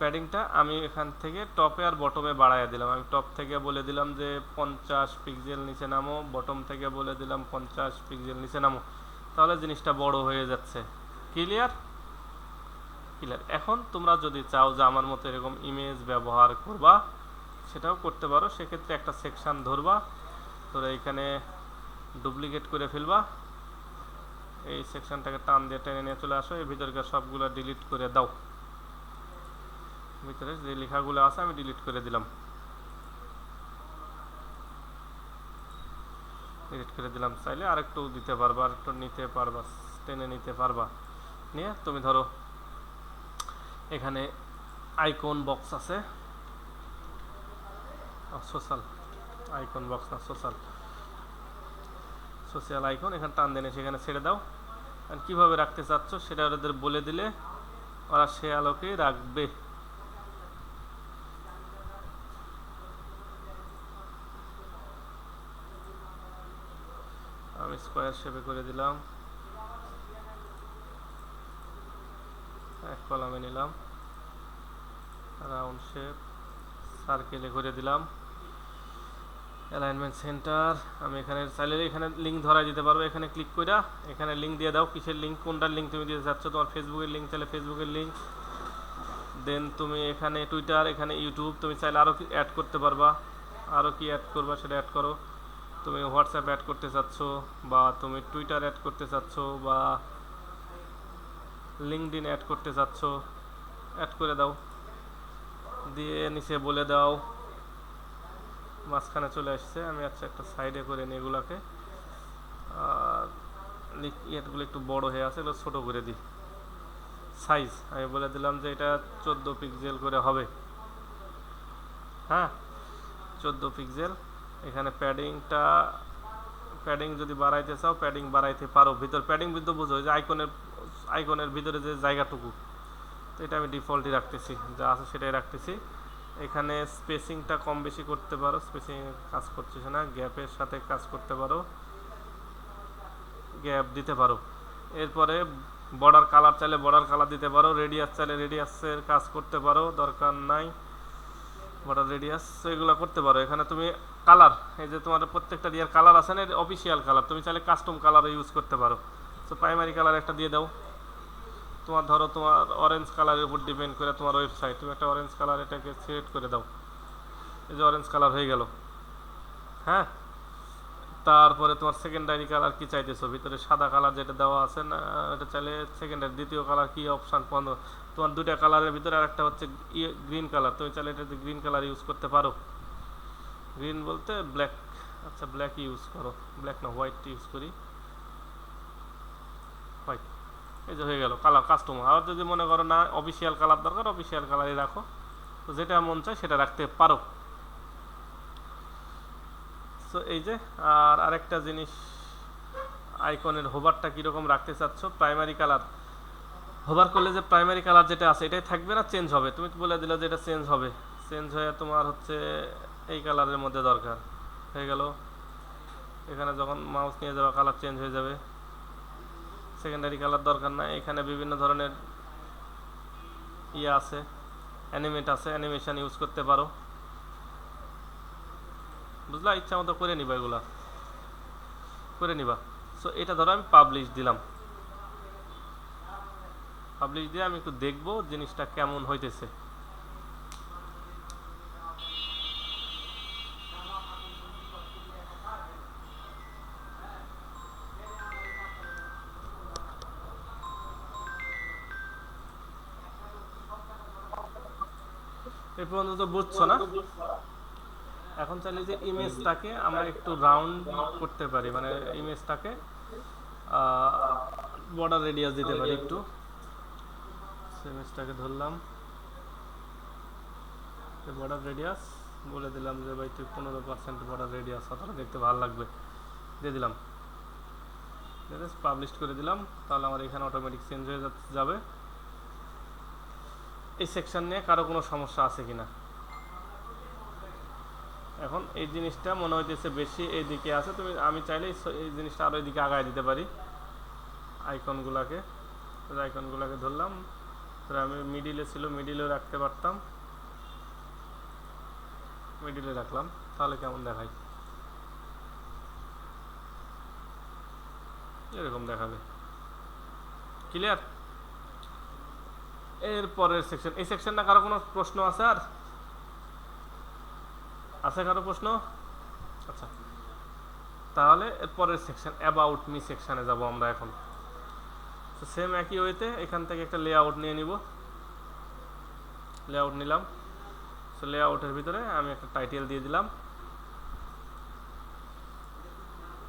প্যাডিংটা আমি এখান থেকে টপে আর বটমে বাড়াইয়া দিলাম। আমি টপ থেকে বলে দিলাম যে 50 পিক্সেল নিচে নামো, বটম থেকে বলে দিলাম 50 পিক্সেল নিচে নামো। তাহলে জিনিসটা বড় হয়ে যাচ্ছে। ক্লিয়ার? ক্লিয়ার। এখন তোমরা যদি চাও যে আমার মতো এরকম ইমেজ ব্যবহার করবা, সেটাও করতে পারো। সেক্ষেত্রে একটা সেকশন ধরবা, তোরা এখানে ডুপ্লিকেট করে ফেলবা, এই সেকশনটাকে টান দিয়ে টেনে নিয়ে চলে আসো, এর ভিতরকার সবগুলো ডিলিট করে দাও। ভিতরে যে লেখাগুলো আছে আমি ডিলিট করে দিলাম, ডিলিট করে দিলাম। চাইলে আরেকটু দিতে পারবা, আরেকটু নিতে পারবা, টেনে নিতে পারবা। নিয়ে তুমি ধরো এখানে আইকন বক্স আছে, সোশ্যাল আইকন বক্স না, সোশ্যাল আইকন, এখানে টান দেনে সেখানে ছেড়ে দাও। আর কীভাবে রাখতে চাচ্ছ সেটা ওদের বলে দিলে ওরা সে আলোকেই রাখবে। আমি স্কোয়ার শেপে করে দিলাম, এক কলামে নিলাম, রাউন্ড শেপ, সার্কেলে করে দিলাম, অ্যালাইনমেন্ট সেন্টার। আমি এখানে চাইলে এখানে লিঙ্ক ধরাই দিতে পারবো, এখানে ক্লিক করে এখানে লিঙ্ক দিয়ে দাও। কিসের লিঙ্ক, কোনটার লিঙ্ক তুমি দিতে চাচ্ছ? তোমার ফেসবুকের লিঙ্ক চাইলে ফেসবুকের লিঙ্ক, দেন তুমি এখানে টুইটার, এখানে ইউটিউব, তুমি চাইলে আরও কি অ্যাড করতে পারবা, আরও কি অ্যাড করবা সেটা অ্যাড করো। তুমি হোয়াটসঅ্যাপ অ্যাড করতে চাচ্ছ, বা তুমি টুইটার অ্যাড করতে চাচ্ছ, বা লিঙ্কডইন অ্যাড করতে চাচ্ছ, অ্যাড করে দাও। দিয়ে নিচে বলে দাও, মাঝখানে চলে আসছে, আমি আচ্ছা একটা সাইডে করে নিই এগুলাকে। আর ইয়েগুলো একটু বড় হয়ে আছে, এগুলো ছোটো করে দিই। সাইজ আমি বলে দিলাম যে এটা 14 পিক্সেল করে হবে। হ্যাঁ, 14 পিক্সেল। এখানে প্যাডিং যদি বাড়াইতে চাও প্যাডিং বাড়াইতে পারো। ভিতর প্যাডিং বিদ্যু বুঝো, যে আইকনের ভিতরে যে জায়গাটুকু, তো এটা আমি ডিফল্টই রাখতেছি, যা আছে সেটাই রাখতেছি। এখানে স্পেসিংটা কম বেশি করতে পারো, স্পেসিং কাজ করতেছে না, গ্যাপের সাথে কাজ করতে পারো, গ্যাপ দিতে পারো। এরপরে বর্ডার কালার চাইলে বর্ডার কালার দিতে পারো, রেডিয়াস চাইলে রেডিয়াসের কাজ করতে পারো, দরকার নাই বর্ডার রেডিয়াস, এগুলো করতে পারো। এখানে তুমি কালার, এই যে তোমার প্রত্যেকটা দিয়ার কালার আছে না, অফিসিয়াল কালার, তুমি চাইলে কাস্টম কালারও ইউজ করতে পারো। তো প্রাইমারি কালার একটা দিয়ে দাও। তোমার ধরো তোমার অরেঞ্জ কালারের উপর ডিপেন্ড করে তোমার ওয়েবসাইট, তুমি একটা অরেঞ্জ কালার এটাকে সিলেক্ট করে দাও, এই যে অরেঞ্জ কালার হয়ে গেল। হ্যাঁ, তারপরে তোমার সেকেন্ডারি কালার কি চাইতেছো, ভিতরে সাদা কালার যেটা দেওয়া আছে না, এটা চাইলে সেকেন্ডারি, দ্বিতীয় কালার কি অপশান বন্ধ। তোমার দুইটা কালারের ভিতরে আর একটা হচ্ছে গ্রিন কালার, তুমি চাইলে এটাতে গ্রিন কালার ইউজ করতে পারো। গ্রিন বলতে ব্ল্যাক, আচ্ছা ব্ল্যাক ইউজ করো, ব্ল্যাক না হোয়াইট ইউজ করি, হোয়াইট। এই যে হয়ে গেল কালার কাস্টম। আর যদি মনে করো না অফিসিয়াল কালার দরকার, অফিসিয়াল কালারই রাখো, তো যেটা মন চায় সেটা রাখতে পারো। তো এই যে আর আরেকটা জিনিস, আইকনের হোভারটা কীরকম রাখতে চাচ্ছ। প্রাইমারি কালার হোভার করলে যে প্রাইমারি কালার যেটা আছে এটাই থাকবে না, চেঞ্জ হবে। তুমি বলে দিলে যে এটা চেঞ্জ হবে, চেঞ্জ হয়ে তোমার হচ্ছে এই কালারের মধ্যে দরকার হয়ে গেল। এখানে যখন মাউস নিয়ে যাওয়া কালার চেঞ্জ হয়ে যাবে। সেকেন্ডারি কালার দরকার না। এখানে বিভিন্ন ধরনের ইয়ে আছে, অ্যানিমেট আছে, অ্যানিমেশন ইউজ করতে পারো, বুঝলা? ইচ্ছা মতো করে নিবা, এগুলা করে নিবা। সো এটা ধরো আমি পাবলিশ দিলাম, পাবলিশ দিয়ে আমি একটু দেখবো জিনিসটা কেমন হইতেছে। এই পর্যন্ত তো বুঝছো না? এখন চাইলে যে ইমেজটাকে আমরা একটু রাউন্ড করতে পারি, মানে ইমেজটাকে বর্ডার রেডিয়াস দিতে পারি একটু। ইমেজটাকে ধরলাম, বর্ডার রেডিয়াস বলে দিলাম যে ভাই তুই 15% বর্ডার রেডিয়াস, অতটা দেখতে ভালো লাগবে, দিয়ে দিলাম। পাবলিশ করে দিলাম, তাহলে আমার এখানে অটোমেটিক চেঞ্জ হয়ে যাবে। এই সেকশন নিয়ে কারো কোনো সমস্যা আছে কিনা? এখন এই জিনিসটা মনে হইতেছে বেশি এইদিকে আছে, আমি চাইলে এই জিনিসটা আরও এইদিকে আগায় দিতে পারি। আইকনগুলোকে ধরলাম, আমি মিডিলে ছিল, মিডিলেও রাখতে পারতাম, মিডিলে রাখলাম, তাহলে কেমন দেখায়? এরকম দেখাবে। ক্লিয়ার? এর পরের সেকশন, এই সেকশনটা কারো কোনো প্রশ্ন আছে? আর আছে কারো প্রশ্ন? আচ্ছা, তাহলে এর পরের সেকশন অ্যাবাউট মি সেকশনে যাব আমরা এখন। তো সেম একই ওয়েতে এখান থেকে একটা লেআউট নিয়ে নিব, লেআউট নিলাম। সো লেআউটের ভিতরে আমি একটা টাইটেল দিয়ে দিলাম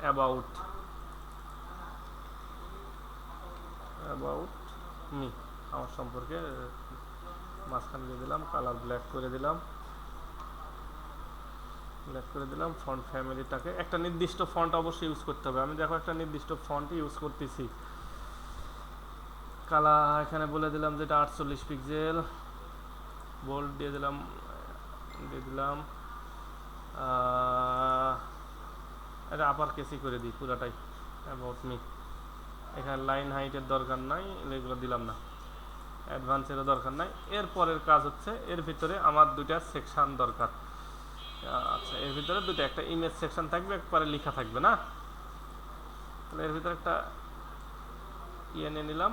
অ্যাবাউট মি, আমার সম্পর্কে মাঝখানে দিয়ে দিলাম, কালার ব্ল্যাক করে দিলাম, ফন্ট ফ্যামিলিটাকে একটা নির্দিষ্ট ফন্ট অবশ্যই ইউজ করতে হবে। আমি দেখো একটা নির্দিষ্ট ফন্ট ইউজ করতেছি। কালার এখানে বলে দিলাম যেটা 48 পিক্সেল, বোল্ড দিয়ে দিলাম এটা আপার কেসি করে দিই পুরাটাই, অ্যাবাউট মি। এখানে লাইন হাইটের দরকার নাই, এগুলো দিলাম না, অ্যাডভান্সেরও দরকার নাই। এরপরের কাজ হচ্ছে এর ভিতরে আমার দুইটা সেকশন দরকার। আচ্ছা, এর ভিতরে দুটো, একটা ইমেজ সেকশন থাকবে, একবারে লেখা থাকবে না, তাহলে এর ভিতরে একটা ইয়ে নিয়ে নিলাম,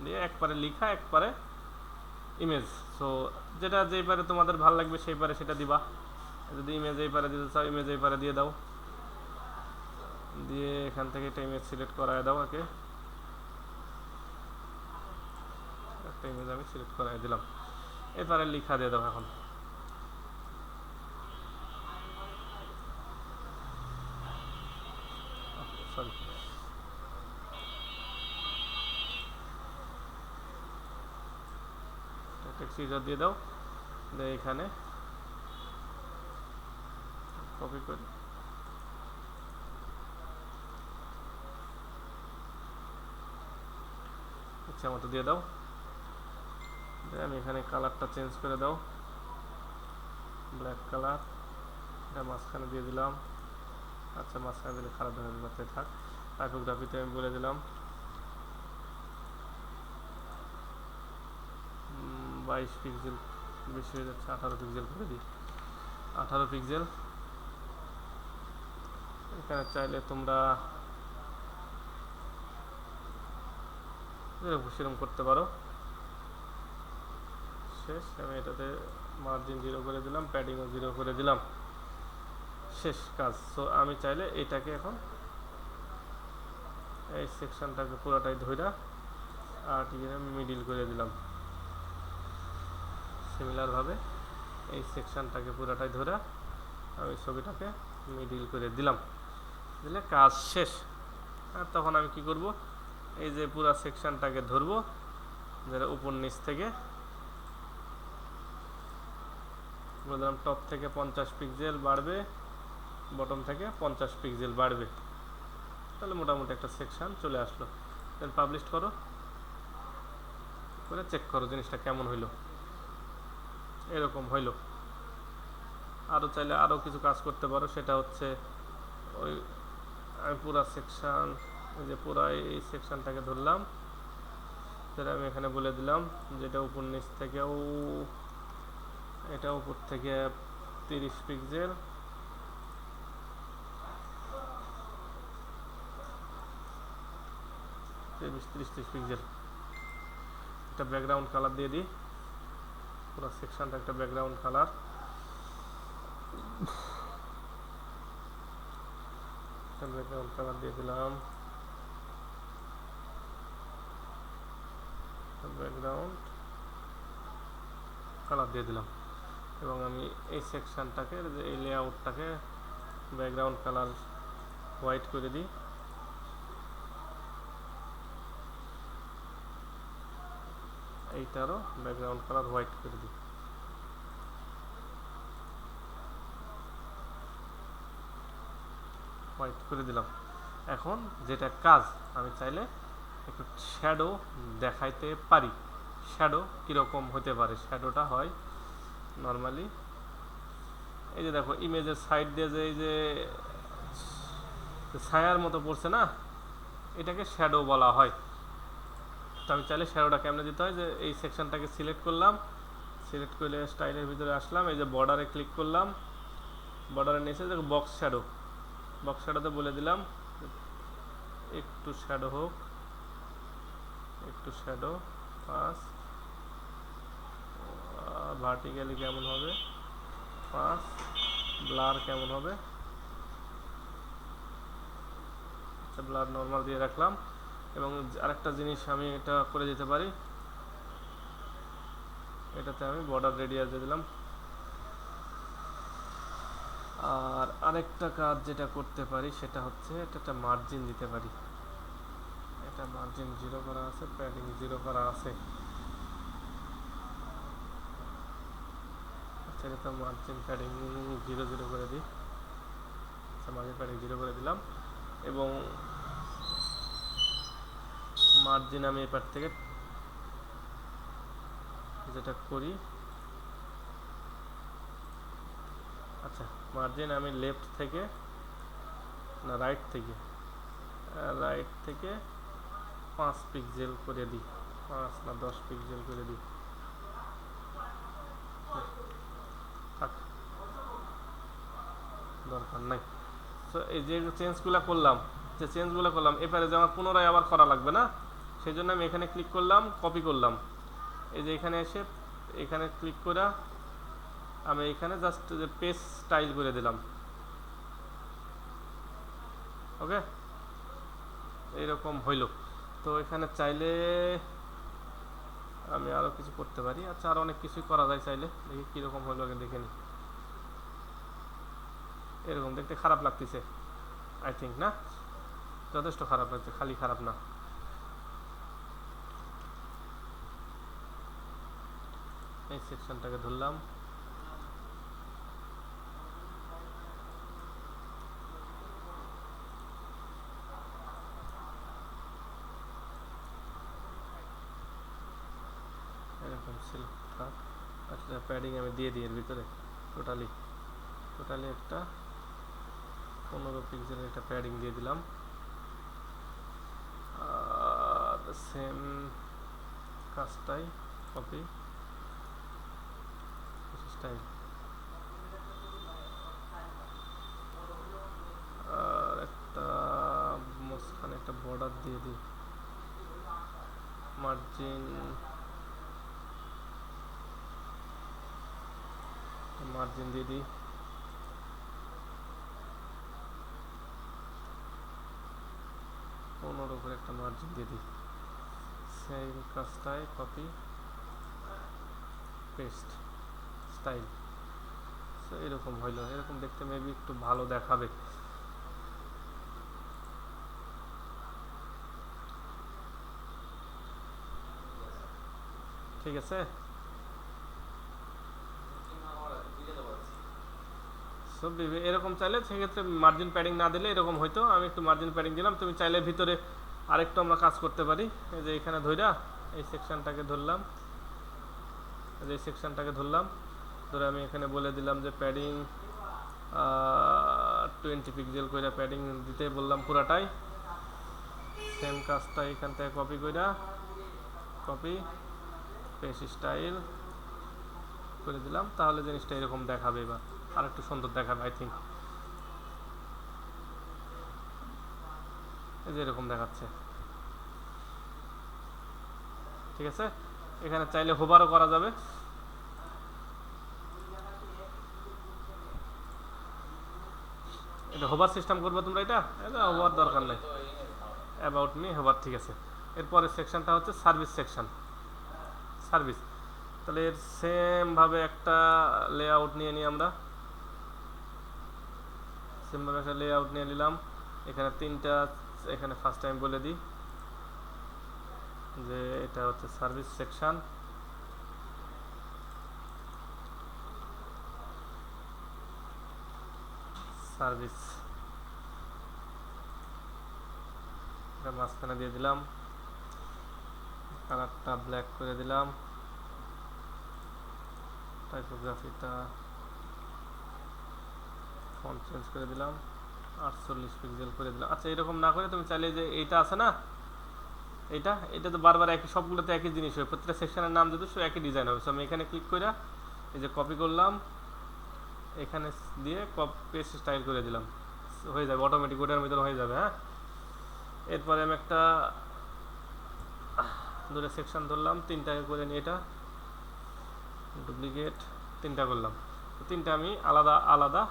দিয়ে একবারে লেখা একবারে ইমেজ। সো যেটা যেই পারে তোমাদের ভালো লাগবে সেই পারে সেটা দিবা। যদি ইমেজ এই পারে দিতে চাও ইমেজ এই পারে দিয়ে দাও, দিয়ে এখান থেকে একটা ইমেজ সিলেক্ট করায় দাও। একটা ইমেজ আমি সিলেক্ট করাই দিলাম, এরপরে লেখা দিয়ে দাও। এখন সরি, টেক্সট এডিটর দিয়ে দাও, এখানে কপি করে ইচ্ছা মতো দিয়ে দাও। আমি এখানে কালারটা চেঞ্জ করে দাও, ব্ল্যাক কালার, এটা মাঝখানে দিয়ে দিলাম। আচ্ছা, মাঝখানে দিলে খারাপ দেখা যাবে, থাক। টাইপোগ্রাফিতে আমি বলে দিলাম 22 পিক্সেল, বেশি হয়ে যাচ্ছে, 18 পিক্সেল করে দিই, 18 পিক্সেল। এখানে চাইলে তোমরা সেরকম করতে পারো। শেষ, আমি এটাতে মার্জিন 0 করে দিলাম, প্যাডিংও 0 করে দিলাম, শেষ কাজ। সো আমি চাইলে এটাকে এখন এই সেকশনটাকে পুরোটাই ধইরা আর আমি মিডিল করে দিলাম। সিমিলারভাবে এই সেকশনটাকে পুরোটাই ধরে আমি ছবিটাকে মিডিল করে দিলাম, দিলে কাজ শেষ। আর তখন আমি কি করব, এই যে পুরো সেকশনটাকে ধরবো, যেটা উপর নিচ থেকে বললাম, টপ থেকে 50 পিক্সেল বাড়বে, বটম থেকে 50 পিক্সেল বাড়বে, তাহলে মোটামুটি একটা সেকশন চলে আসলো। দেন পাবলিশ করো, করে চেক করো জিনিসটা কেমন হইলো। এরকম হইলো। আরও চাইলে আরও কিছু কাজ করতে পারো, সেটা হচ্ছে ওই আমি পুরা সেকশন, যে পুরা এই সেকশনটাকে ধরলাম, সেটা আমি এখানে বলে দিলাম যেটা উপর নিচ থেকেও, এটা উপর থেকে 30 পিক্সেল, ত্রিশ পিক্সেল। একটা ব্যাকগ্রাউন্ড কালার দিয়ে দিই, পুরো সেকশনটা একটা ব্যাকগ্রাউন্ড কালার, ব্যাকগ্রাউন্ড কালার দিয়ে দিলাম, ব্যাকগ্রাউন্ড কালার দিয়ে দিলাম। এবং আমি এই সেকশনটাকে, এই লেআউটটাকে ব্যাকগ্রাউন্ড কালার হোয়াইট করে দিই। এইটারও ব্যাকগ্রাউন্ড কালার হোয়াইট করে দিই। হোয়াইট করে দিলাম। এখন যেটা কাজ, আমি চাইলে একটু শ্যাডো দেখাইতে পারি। শ্যাডো কীরকম হতে পারে? শ্যাডোটা হয় নর্মালি এই যে দেখো ইমেজের সাইড দিয়ে যে এই যে ছায়ার মতো পড়ছে না, এটাকে শ্যাডো বলা হয়। তো আমি চাইলে শ্যাডোটা কেমনে দিতে হয়, যে এই সেকশনটাকে সিলেক্ট করলাম, সিলেক্ট করলে স্টাইলের ভিতরে আসলাম, এই যে বর্ডারে ক্লিক করলাম, বর্ডারের নিচে দেখো বক্স শ্যাডো, বক্স শ্যাডোতে বলে দিলাম একটু শ্যাডো হোক, একটু শ্যাডো পাঁচ, ভার্টিক্যালি কেমন হবে 5, ব্লার কেমন হবে, আচ্ছা ব্লার নর্মাল দিয়ে রাখলাম। এবং আরেকটা জিনিস আমি এটা করে দিতে পারি, এটাতে আমি বর্ডার রেডিয়াস দিয়ে দিলাম। আর আরেকটা কাজ যেটা করতে পারি সেটা হচ্ছে এটা একটা মার্জিন দিতে পারি। এটা মার্জিন 0 করা আছে, প্যাডিং 0 করা আছে। আচ্ছা এটা মার্জিন প্যাডিং 0 করে দিই। আচ্ছা মার্জিন প্যাডিং 0 করে দিলাম। এবং মার্জিন আমি এপার থেকে যেটা করি, আচ্ছা মার্জিন আমি লেফট থেকে না রাইট থেকে 5 পিক্সেল করে দিই, 5 না 10 পিক্সেল করে দিই। দরকার নাই। তো এই যে চেঞ্জগুলো করলাম, এবারে যে আমার পুনরায় আবার করা লাগবে না, সেই জন্য আমি এখানে ক্লিক করলাম, কপি করলাম, এই যে এখানে এসে এখানে ক্লিক করে আমি এখানে জাস্ট যে পেজ স্টাইল করে দিলাম। ওকে, এইরকম হইল। তো এখানে চাইলে আমি আরও কিছু করতে পারি। আচ্ছা আর অনেক কিছুই করা যায় চাইলে, দেখি কীরকম হইলো আগে দেখে নিই। এরকম দেখতে খারাপ লাগতেছে আই থিঙ্ক, না যথেষ্ট খারাপ লাগছে, খালি খারাপ না। এই সেকশনটাকে ধরলাম, এরকম সিলেক্ট থাক। আচ্ছা প্যাডিং আমি দিয়ে দিই এর ভিতরে টোটালি একটা 15 পিক্সেলের একটা প্যাডিং দিয়ে দিলাম। সেম কাজটাই কপি স্টাইল, আর একটা মাঝখানে একটা বর্ডার দিয়ে দিই, মার্জিন দিয়ে দিই। ওর উপরে একটা মার্জিন দিয়ে দিই, সেই কাজটাই কপি পেস্ট স্টাইল। তো এরকম হইলো, এরকম দেখতে মেবি একটু ভালো দেখাবে। ঠিক আছে, সব এরকম চাইলে সেক্ষেত্রে মার্জিন প্যাডিং না দিলে এরকম হয়তো, আমি একটু মার্জিন প্যাডিং দিলাম। তুমি চাইলে ভিতরে আরেকটু আমরা কাজ করতে পারি, এই যে এখানে ধইরা এই সেকশনটাকে ধরলাম, ধরে আমি এখানে বলে দিলাম যে প্যাডিং 20 পিক্সেল করে প্যাডিং দিতে বললাম পুরাটাই। সেম কাজটা এখান থেকে কপি পেস্ট স্টাইল করে দিলাম, তাহলে জিনিসটা এরকম দেখাবে, এবার আর একটু সুন্দর দেখাবে আই থিঙ্ক। এই যে এরকম দেখাচ্ছে, ঠিক আছে। এখানে চাইলে হোভারও করা যাবে, এটা হোভার সিস্টেম করবে তোমরা, এটা হোভার দরকার নেই, অ্যাবাউট মি হোভার, ঠিক আছে। এরপরের সেকশনটা হচ্ছে সার্ভিস সেকশন। তাহলে এর সেম ভাবে একটা লেআউট নিয়ে নিই আমরা, সেম ভাবে একটা লেআউট নিয়ে নিলাম। এখানে তিনটা, এখানে ফার্স্ট টাইম বলে দিই যে এটা হচ্ছে সার্ভিস সেকশন, সার্ভিস, এটা মাঝখানে দিয়ে দিলাম, কালারটা ব্ল্যাক করে দিলাম, টাইপোগ্রাফিটা ফন্ট চেঞ্জ করে দিলাম, 48 পিক্সেল করে দিলাম। আচ্ছা এরকম না করে তুমি চাইলে যে এইটা আছে না, এটা তো বারবার একই, সবগুলোতে একই জিনিস হয়, প্রত্যেকটা সেকশনের নাম যদি সব একই ডিজাইন হবে। সো আমি এখানে ক্লিক করে এই যে কপি করলাম, এখানে দিয়ে পেস্ট স্টাইল করে দিলাম, হয়ে যাবে অটোমেটিক, ওটার ভিতরে হয়ে যাবে। হ্যাঁ, এরপরে আমি একটা দুটো সেকশন ধরলাম, তিনটাকে করে নিয়ে এটা ডুপ্লিকেট, তিনটা করলাম। তো তিনটা আমি আলাদা আলাদা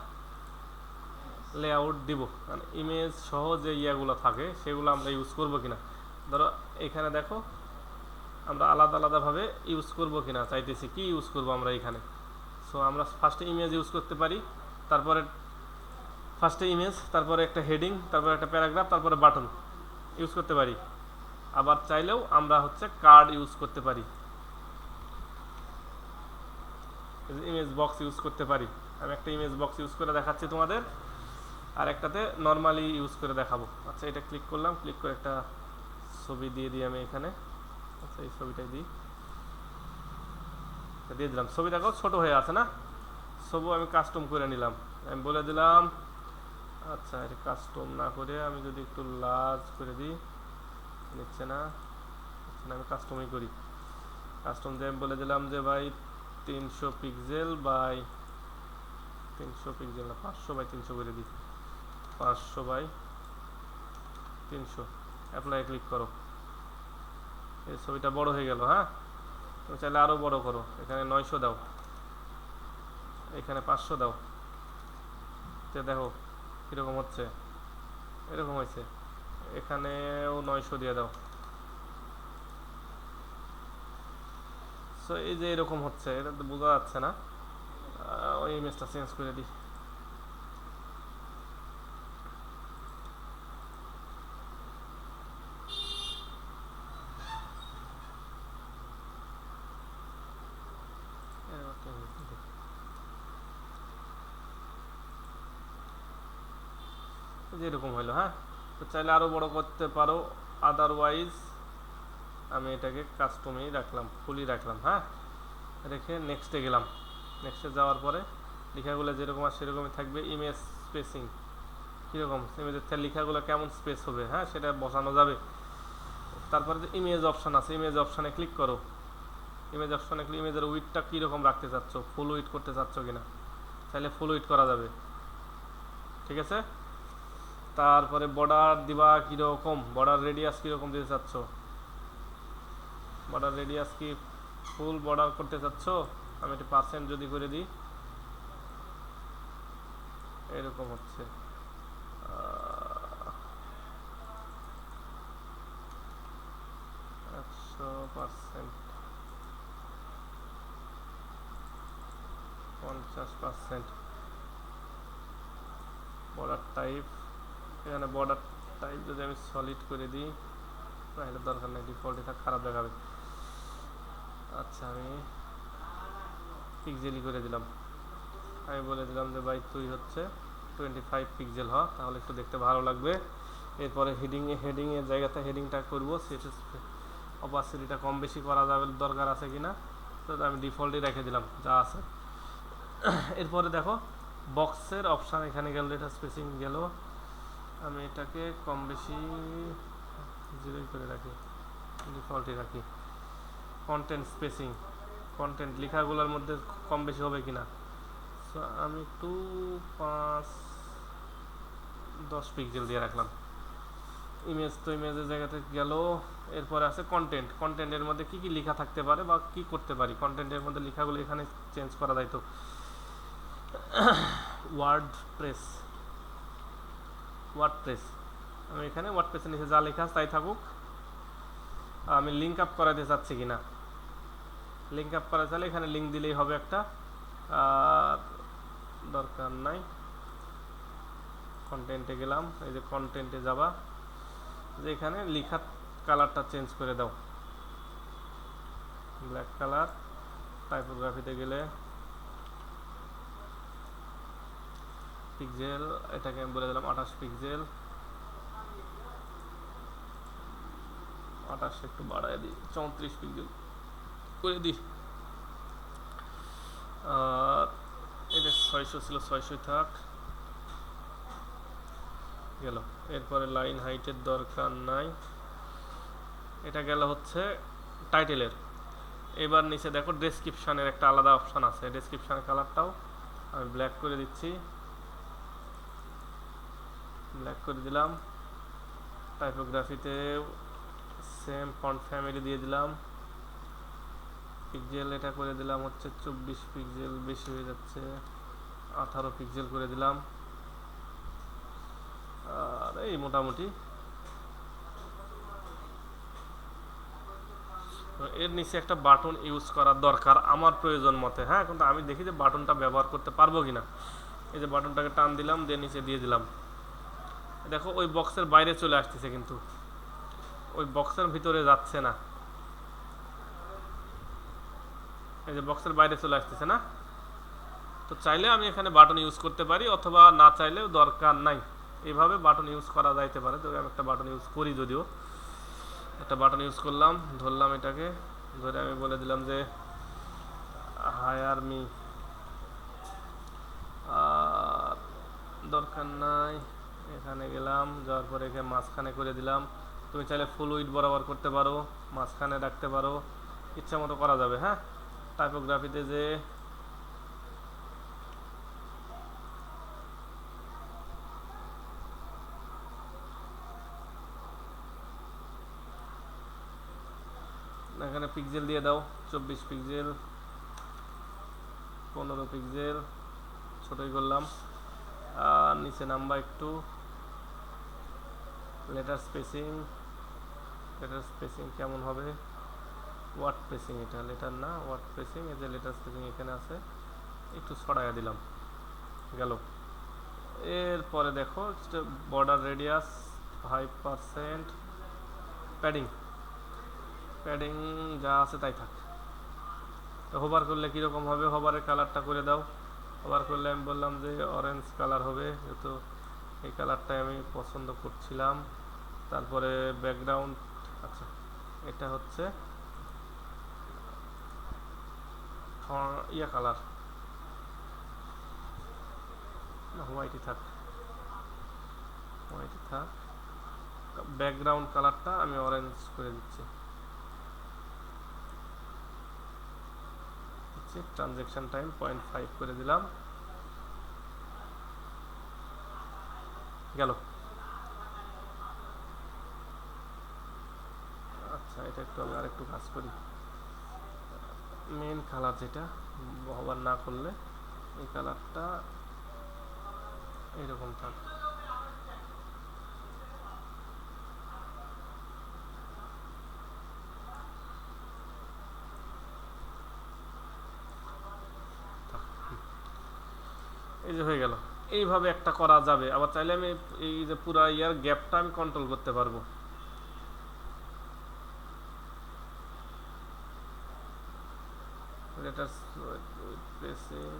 লেআউট দিব, কারণ ইমেজ সহ যে ইয়াগুলো থাকে সেগুলো আমরা ইউজ করব কিনা। ধরো এখানে দেখো আমরা আলাদা আলাদাভাবে ইউজ করব কিনা চাইতেছি, কি ইউজ করব আমরা এখানে। সো আমরা ফার্স্টে ইমেজ ইউজ করতে পারি, তারপরে ফার্স্টে ইমেজ, তারপরে একটা হেডিং, তারপরে একটা প্যারাগ্রাফ, তারপরে বাটন ইউজ করতে পারি। আবার চাইলেও আমরা হচ্ছে কার্ড ইউজ করতে পারি, ইমেজ বক্স ইউজ করতে পারি। আমি একটা ইমেজ বক্স ইউজ করে দেখাচ্ছি তোমাদের, আর একটাতে নর্মালি ইউজ করে দেখাবো। আচ্ছা এটা ক্লিক করলাম, ক্লিক করে একটা ছবি দিয়ে দিই আমি এখানে। আচ্ছা এই ছবিটাই দিয়ে দিলাম। ছবি দেখো ছোট হয়ে আছে না, ছবি আমি কাস্টম করে নিলাম, আমি বলে দিলাম। আচ্ছা এটা কাস্টম না করে আমি যদি একটু লার্জ করে দিই, নিচ্ছে না, আমি কাস্টমই করি। কাস্টম দিয়ে আমি বলে দিলাম যে ভাই 300 পিক্সেল বাই 300 পিক্সেল না, 500 বাই 300 করে দিই, 500 বাই 300। অ্যাপ্লাই ক্লিক করো, এই ছবিটা বড় হয়ে গেল। হ্যাঁ, তুমি চাইলে আরও বড় করো, এখানে 900 দাও, এখানে 500 দাও, তো দেখো কীরকম হচ্ছে, এরকম হয়েছে। এখানেও 900 দিয়ে দাও। সো এই যে এরকম হচ্ছে, এটা তো বোঝা যাচ্ছে না। ওই ইমেজটা চেঞ্জ করে দিই। যেরকম হলো। হ্যাঁ, তো চাইলে আরও বড় করতে পারো, আদারওয়াইজ আমি এটাকে কাস্টমেই রাখলাম, ফুলই রাখলাম। হ্যাঁ, রেখে নেক্সটে গেলাম। নেক্সটে যাওয়ার পরে লেখাগুলো যেরকম আর সেরকমই থাকবে। ইমেজ স্পেসিং কীরকম, ইমেজের লেখাগুলো কেমন স্পেস হবে, হ্যাঁ সেটা বসানো যাবে। তারপরে যে ইমেজ অপশান আছে, ইমেজ অপশানে ক্লিক করো। ইমেজ অপশানে ক্লিক, ইমেজের উইডটা কীরকম রাখতে চাচ্ছ, ফুল উইড করতে চাচ্ছ কিনা, চাইলে ফুল উইড করা যাবে। ঠিক আছে, তারপরে বর্ডার দিবা কীরকম, বর্ডার রেডিয়াস কীরকম দিতে চাচ্ছ, বর্ডার রেডিয়াস কি ফুল বর্ডার করতে চাচ্ছ। আমি একটি পার্সেন্ট যদি করে দিই, এরকম হচ্ছে। 100%, 50%। বর্ডার টাইপ, এখানে বর্ডার টাইপ যদি আমি সলিড করে দিই, তাহলে দরকার নেই, ডিফল্ট এটা খারাপ দেখাবে। আচ্ছা আমি পিক্সেলই করে দিলাম। আমি বলে দিলাম যে ভাই তুই হচ্ছে 25 পিক্সেল হ, তাহলে একটু দেখতে ভালো লাগবে। এরপরে হেডিংয়ের জায়গাতে হেডিংটা করবো, সেটা অপাসিটিটা কম বেশি করা যাবে, দরকার আছে কিনা, তো আমি ডিফল্টই রেখে দিলাম যা আছে। এরপরে দেখো বক্সের অপশান, এখানে গেল, এটা স্পেসিং গেল, আমি এটাকে কম বেশি 0 করে রাখি, ডিফল্টই রাখি। কন্টেন্ট স্পেসিং, কন্টেন্ট লেখাগুলোর মধ্যে কম বেশি হবে কিনা, সো আমি একটু 5-10 পিক্সেল দিয়ে রাখলাম। ইমেজ তো ইমেজের জায়গাতে গেল। এরপরে আছে কন্টেন্ট, কন্টেন্টের মধ্যে কি কি লেখা থাকতে পারে বা কি করতে পারি, কন্টেন্টের মধ্যে লেখাগুলো এখানে চেঞ্জ করা যায়। তো ওয়ার্ডপ্রেস, আমি এখানে ওয়ার্ডপ্রেসের নিচে যা লেখা তাই থাকুক, আমি লিঙ্ক আপ করাতে চাচ্ছি কিনা, লিঙ্ক আপ করা চাইলে এখানে লিঙ্ক দিলেই হবে একটা, আর দরকার নাই। কন্টেন্টে গেলাম, এই যে কন্টেন্টে যাবা, যে এখানে লেখার কালারটা চেঞ্জ করে দাও, ব্ল্যাক কালার। টাইপোগ্রাফিতে গেলে পিক্সেল, এটাকে আমি বলে দিলাম 28 পিক্সেল, 28 একটু বাড়ায় দিই, 34 পিক্সেল করে দিই। আর এটা 600 ছিল, 600 থাক, গেল। এরপরে লাইন হাইটের দরকার নাই, এটা গেল হচ্ছে টাইটেলের। এবার নিচে দেখো ডেসক্রিপশনের একটা আলাদা অপশান আছে, ডেসক্রিপশনের কালারটাও আমি ব্ল্যাক করে দিচ্ছি, ব্ল্যাক করে দিলাম। টাইপোগ্রাফিতে সেম ফন্ট ফ্যামিলি দিয়ে দিলাম, পিক্সেল এটা করে দিলাম হচ্ছে 24 পিক্সেল, বেশি হয়ে যাচ্ছে, 18 পিক্সেল করে দিলাম। আর এই মোটামুটি এর নিচে একটা বাটন ইউজ করার দরকার আমার প্রয়োজন মতে, হ্যাঁ, কিন্তু আমি দেখি যে বাটনটা ব্যবহার করতে পারবো কিনা। এই যে বাটনটাকে টান দিলাম, দিয়ে নিচে দিয়ে দিলাম, দেখো ওই বক্সের বাইরে চলে আসতেছে, কিন্তু ওই বক্সের ভিতরে যাচ্ছে না। এই যে বক্সের বাইরে চলে আসতেছে না, তো চাইলে আমি এখানে বাটন ইউজ করতে পারি, অথবা না চাইলেও দরকার নাই, এইভাবে বাটন ইউজ করা যাইতে পারে। তো আমি একটা বাটন ইউজ করি, যদিও একটা বাটন ইউজ করলাম, ধরলাম এটাকে, ধরে আমি বলে দিলাম যে হায়ার মি, আর দরকার নাই। এখানে গেলাম, যাওয়ার পরে এখানে মাঝখানে করে দিলাম। তুমি চাইলে ফুল উইড বরাবর করতে পারো, মাঝখানে রাখতে পারো, ইচ্ছা মতো করা যাবে। হ্যাঁ, টাইপোগ্রাফিতে যে এখানে পিক্সেল দিয়ে দাও, 24 পিক্সেল, 15 পিক্সেল, ছোটই করলাম। আর নিচে নাম্বার একটু, লেটার স্পেসিং, লেটার স্পেসিং কেমন হবে, ওয়ার্ড প্রেসিং, এটা লেটার না, ওয়ার্ড প্রেসিং, এই যে লেটার স্পেসিং এখানে আছে, একটু ছড়াইয়া দিলাম, গেল। এরপরে দেখো বর্ডার রেডিয়াস 5%, প্যাডিং, প্যাডিং যা আছে তাই থাক। হোভার করলে কীরকম হবে, হোভারের কালারটা করে দাও। হোভার করলে আমি বললাম যে অরেঞ্জ কালার হবে, যেহেতু এই কালারটাই আমি পছন্দ করছিলাম। তারপরে ব্যাকগ্রাউন্ড, আচ্ছা এটা হচ্ছে ইয়া কালার, না হোয়াইটই থাক, হোয়াইটই থাক। ব্যাকগ্রাউন্ড কালারটা আমি অরেঞ্জ করে দিচ্ছি, ট্রানজ্যাকশন টাইম 0.5 করে দিলাম, গেল। আচ্ছা এটা একটু আমি আরেকটু কাজ করি, মেন কালার যেটা ব্যবহার না করলে এই কালারটা এইরকম থাক। এই যে হয়ে গেল, এইভাবে একটা করা যাবে। আবার চাইলে আমি এই যে পুরো ইয়ার গ্যাপটা আমি কন্ট্রোল করতে পারবো। লেটার স্পেসিং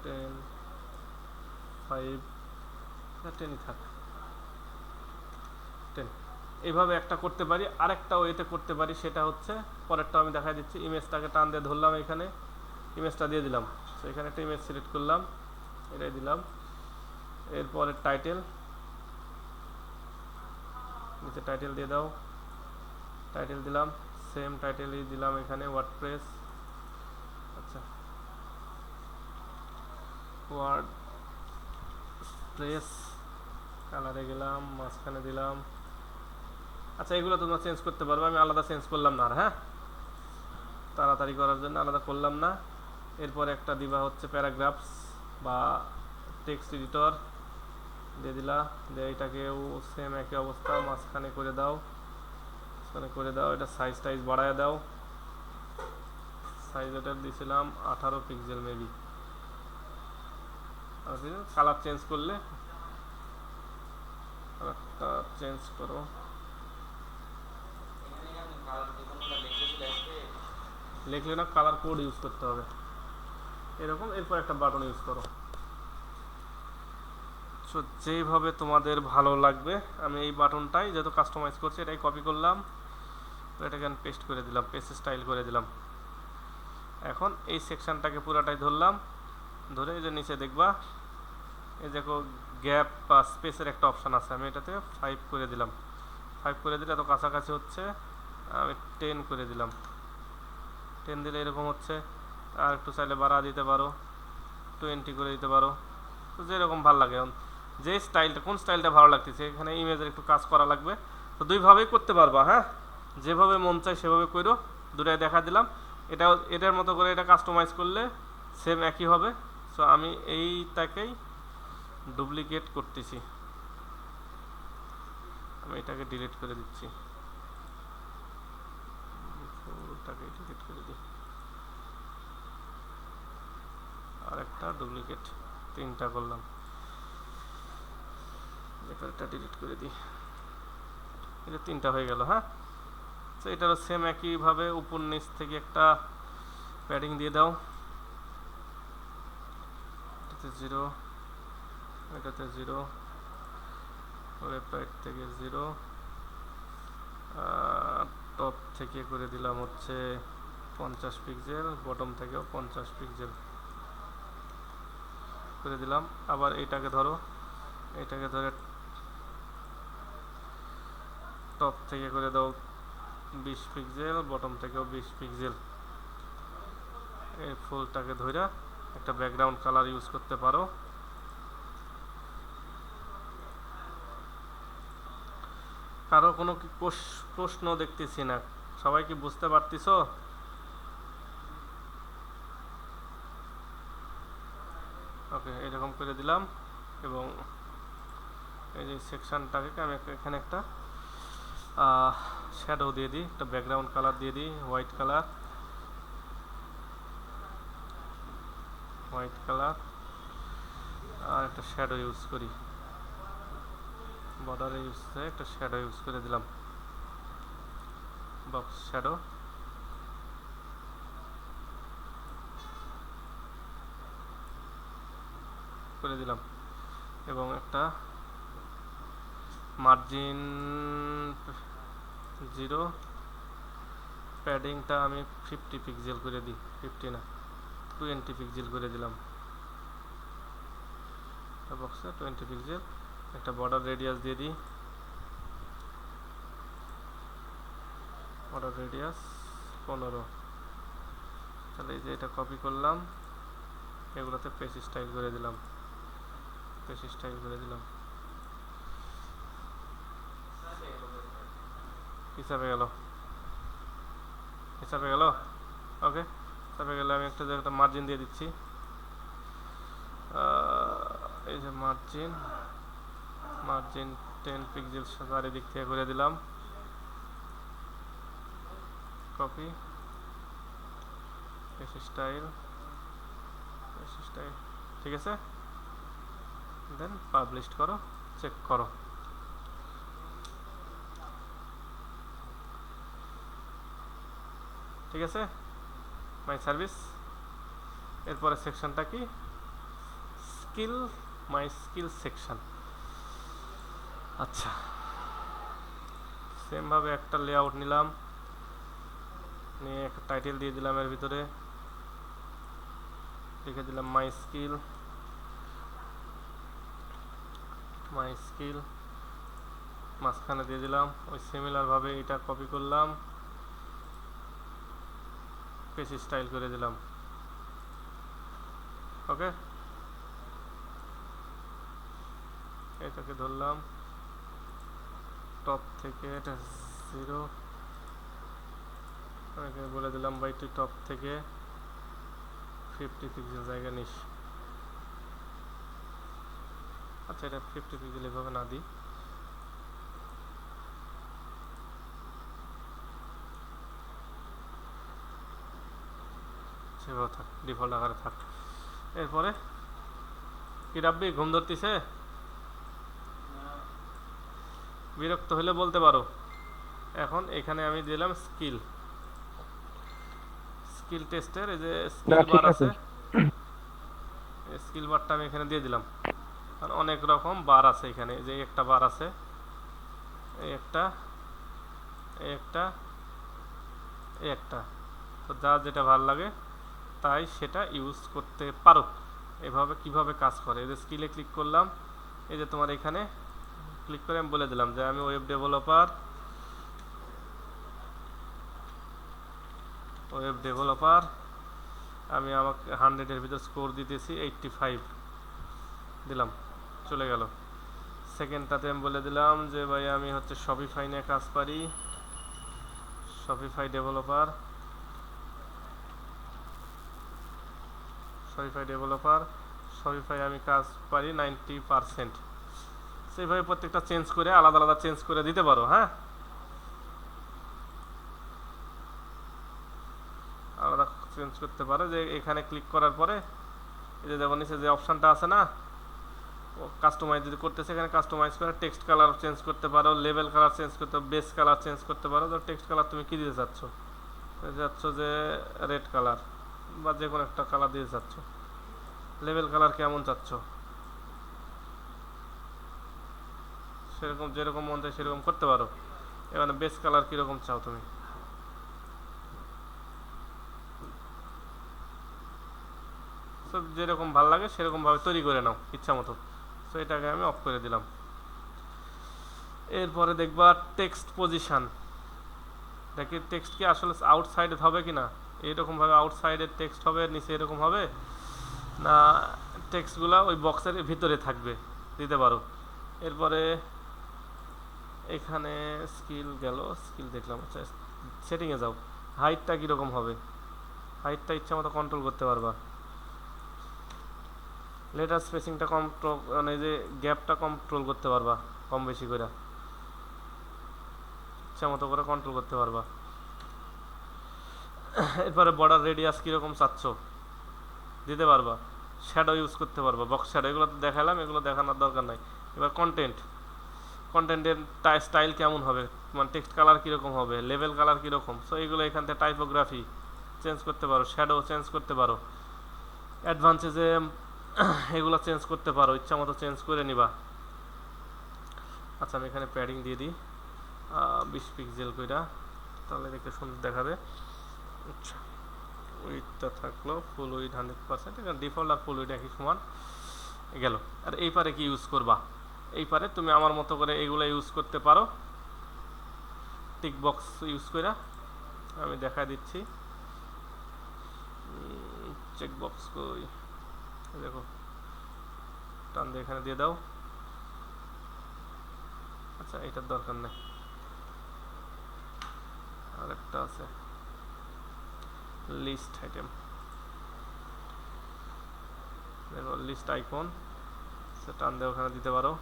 10, 5, 10ই থাক, 10। এইভাবে একটা করতে পারি। আরেকটা ওয়েতে করতে পারি, সেটা হচ্ছে পরেরটা আমি দেখাই দিচ্ছি। ইমেজটাকে টান দিয়ে ধরলাম, এখানে ইমেজটা দিয়ে দিলাম, তো এখানে একটা ইমেজ সিলেক্ট করলাম, এটাই দিলাম। এরপরে টাইটেল, নিচে টাইটেল দিয়ে দাও, টাইটেল দিলাম, সেম টাইটেলই দিলাম এখানে, ওয়ার্ডপ্রেস। আচ্ছা ওয়ার্ডপ্রেস, কালারে গেলাম, মাঝখানে দিলাম। আচ্ছা এগুলো তোমরা চেঞ্জ করতে পারবে, আমি আলাদা চেঞ্জ করলাম না আর, হ্যাঁ, তাড়াতাড়ি করার জন্য আলাদা করলাম না। এরপরে একটা দিবা হচ্ছে প্যারাগ্রাফস বা টেক্সট এডিটর, দিয়ে দিলা, দিয়ে এটাকেও সেম একই অবস্থা মাঝখানে করে দাও, মাঝখানে করে দাও। এটা সাইজ টাইজ বাড়ায় দাও, সাইজ এটা দিয়েছিলাম 18 পিক্সেল মেবি। কালার চেঞ্জ করলে, কালারটা চেঞ্জ করো, লিখলে না কালার কোড ইউজ করতে হবে এরকম, এরপর একটা বাটন ইউজ করো। সো যেইভাবে তোমাদের ভালো লাগবে। আমি এই বাটনটাই যেহেতু কাস্টমাইজ করছি এটাই কপি করলাম, তো এটাকে আমি পেস্ট করে দিলাম, পেস্ট স্টাইল করে দিলাম। এখন এই সেকশনটাকে পুরাটাই ধরলাম, ধরে এই যে নিচে দেখবা এই দেখো গ্যাপ বা স্পেসের একটা অপশান আছে, আমি এটাতে 5 করে দিলাম। 5 করে দিলে এত কাছাকাছি হচ্ছে, আমি 10 করে দিলাম। 10 দিলে এরকম হচ্ছে। আর একটু চাইলে বাড়া দিতে পারো, 20 করে দিতে পারো, তো যেরকম ভালো লাগে। যে স্টাইলটা, কোন স্টাইলটা ভালো লাগতেছে, এখানে ইমেজের একটু কাজ করা লাগবে, তো দুইভাবেই করতে পারবা। হ্যাঁ, যেভাবে মন চাই সেভাবে করো, দুটাই দেখা দিলাম। এটাও এটার মতো করে এটা কাস্টমাইজ করলে সেম একই হবে। সো আমি এইটাকেই ডুপ্লিকেট করতেছি, আমি এটাকে ডিলিট করে দিচ্ছি, ফুলটাকে ডিলিট করে দিই। আর একটা ডুপ্লিকেট, 3টা করলাম, এটা ডিলিট করে দিই। এটা 3টা হয়ে গেল। হ্যাঁ, তো এটারও সেম একইভাবে উপর নিচ থেকে একটা প্যাডিং দিয়ে দাও। এটাতে 0, এটাতে 0, লেফট রাইট থেকে 0, টপ থেকে করে দিলাম হচ্ছে 50 পিক্সেল, বটম থেকেও 50 পিক্সেল করে দিলাম। আবার এইটাকে ধরো, এইটাকে ধরে টপ থেকে করে দাও 20 পিক্সেল, বটম থেকেও 20 পিক্সেল। এই ফুলটাকে ধরে একটা ব্যাকগ্রাউন্ড কালার ইউজ করতে পারো। কারো কোনো কি প্রশ্ন দেখতেছি না, সবাই কি বুঝতে পারতেছো? ওকে, এরকম করে দিলাম। এবং এই যে সেকশনটাকে আমি এখানে একটা শ্যাডো দিয়ে দিই, একটা ব্যাকগ্রাউন্ড কালার দিয়ে দিই, হোয়াইট কালার, হোয়াইট কালার। আর একটা শ্যাডো ইউজ করি, বর্ডারে ইউজ করে একটা শ্যাডো ইউজ করে দিলাম, বক্স শ্যাডো করে দিলাম। এবং একটা মার্জিন 0, প্যাডিংটা আমি 50 পিক্সেল করে দিই, 50 না 20 পিক্সেল করে দিলাম, বক্সে 20 পিক্সেল। একটা বর্ডার রেডিয়াস দিয়ে দিই, বর্ডার রেডিয়াস 15। তাহলে এই যে এটা কপি করলাম, এগুলোতে পেজ স্টাইল করে দিলাম, পেজ স্টাইল করে দিলাম। হিসাবে গেল, হিসাবে গেল। ওকে, হিসাবে গেলে আমি একটা মার্জিন দিয়ে দিচ্ছি, এই যে মার্জিন, মার্জিন 10 পিক্সেল চারিদিক থেকে করে দিলাম, copy, page style, page style. ঠিক আছে, দেন পাবলিশ করো, চেক করো। ঠিক আছে, মাই সার্ভিস। এরপরে সেকশনটা কি, স্কিল, মাই স্কিল সেকশন। আচ্ছা, সেমভাবে একটা লেআউট নিলাম, নিয়ে একটা টাইটেল দিয়ে দিলাম, এর ভিতরে লিখে দিলাম মাই স্কিল, মাই স্কিল, মাঝখানে দিয়ে দিলাম। ওই সিমিলারভাবে এটা কপি করলাম, পেজ স্টাইল করে দিলাম। ওকে, এটাকে ধরলাম, টপ থেকে এটা 0, এখানে বলে দিলাম বাই টপ থেকে 50 পিক্সেল জায়গা নিস। আচ্ছা এটা 50 পিক্সেল এভাবে না দিই, সেভাবে থাক, ডিফল্ট আকারে থাক। এরপরে কি রাব্বি, ঘুম ধরতিছে? বিরক্ত হলে বলতে পারো। এখন এখানে আমি দিলাম স্কিল, স্কিল টেস্টের এই যে না স্কিল ঠিক বার আছে। আছে, এই স্কিল বারটা আমি এখানে দিয়ে দিলাম। কারণ অনেক রকম বার আছে এখানে, যে একটা বার আছে, এই একটা, এই একটা, এই একটা, তো যার যেটা ভালো লাগে তাই সেটা ইউজ করতে পারো। এভাবে কিভাবে কাজ করে, এই যে স্কিলে ক্লিক করলাম, এই যে তোমার এখানে ক্লিক করে আমি বলে দিলাম যে আমি ওয়েব ডেভেলপার, ওয়েব ডেভেলপার, আমি আমাকে 100-এর ভিতর স্কোর দিতেছি 85 দিলাম, চলে গেল। সেকেন্ডটাতে আমি বলে দিলাম যে ভাই আমি হচ্ছে শপিফাই নিয়ে কাজ পারি, Shopify developer, Shopify developer, Shopify আমি কাজ পারি 90%। সেইভাবে প্রত্যেকটা চেঞ্জ করে আলাদা আলাদা চেঞ্জ করে দিতে পারো। হ্যাঁ, আলাদা চেঞ্জ করতে পারো, যে এখানে ক্লিক করার পরে এই যে যেমন নিচে যে অপশানটা আছে না, কাস্টমাইজ যদি করতেছে এখানে কাস্টমাইজ করে টেক্সট কালার চেঞ্জ করতে পারো, লেভেল কালার চেঞ্জ করতে পারো, বেস কালার চেঞ্জ করতে পারো। তো টেক্সট কালার তুমি কী দিতে চাচ্ছ, চাচ্ছ যে রেড কালার বা যে কোনো একটা কালার দিতে চাচ্ছ, লেভেল কালার কেমন চাচ্ছ, সেরকম যেরকম মন চায় সেরকম করতে পারো। এখানে বেস কালার কীরকম চাও তুমি, সব যেরকম ভালো লাগে সেরকমভাবে তৈরি করে নাও ইচ্ছা মতো। সো এটাকে আমি অফ করে দিলাম। এরপরে দেখবা টেক্সট পজিশান, দেখি টেক্সট কি আসলে আউটসাইডে হবে কি না, এইরকমভাবে আউটসাইডের টেক্সট হবে, নিচে এরকম হবে না, টেক্সটগুলো ওই বক্সের ভিতরে থাকবে, দিতে পারো। এরপরে এখানে স্কিল গেল, স্কিল দেখলাম, আচ্ছা সেটিংয়ে যাও, হাইটটা কীরকম হবে, হাইটটা ইচ্ছা মতো কন্ট্রোল করতে পারবা। লেটার স্পেসিংটা কন্ট্রোল, মানে যে গ্যাপটা কন্ট্রোল করতে পারবা কম বেশি করে, ইচ্ছা মতো করে কন্ট্রোল করতে পারবা। এরপরে বর্ডার রেডিয়াস কীরকম চাচ্ছ দিতে পারবা, শ্যাডো ইউজ করতে পারবা, বক্স শ্যাডো, এগুলো দেখালাম, এগুলো দেখানোর দরকার নাই। এবার কন্টেন্ট, কন্টেন্টের স্টাইল কেমন হবে, মানে টেক্সট কালার কীরকম হবে, লেভেল কালার কীরকম, সো এইগুলো এখান থেকে টাইপোগ্রাফি চেঞ্জ করতে পারো, শ্যাডো চেঞ্জ করতে পারো, অ্যাডভান্সে এগুলো চেঞ্জ করতে পারো, ইচ্ছা মতো চেঞ্জ করে নিবা। আচ্ছা আমি এখানে প্যাডিং দিয়ে দিই 20 পিক্সেল কইরা, তাহলে দেখতে সুন্দর দেখাবে। আচ্ছা উইথটা থাকলো ফুল উইথ 100%, এখানে ডিফল্ট আর ফুল উইথ একই সমান গেল। আর এই পারে কি ইউজ করবা, এই পারে তুমি আমার মতো করে এইগুলো ইউজ করতে পারো, টিক বক্স ইউজ করে আমি দেখা দিচ্ছি। চেক বক্স কই, দেখো টান দিয়ে এখানে দিয়ে দাও। আচ্ছা এটার দরকার নেই, আর একটা আছে লিস্ট আইটেম, দেখো লিস্ট আইকন, সে টান দিয়ে ওখানে দিতে পারো,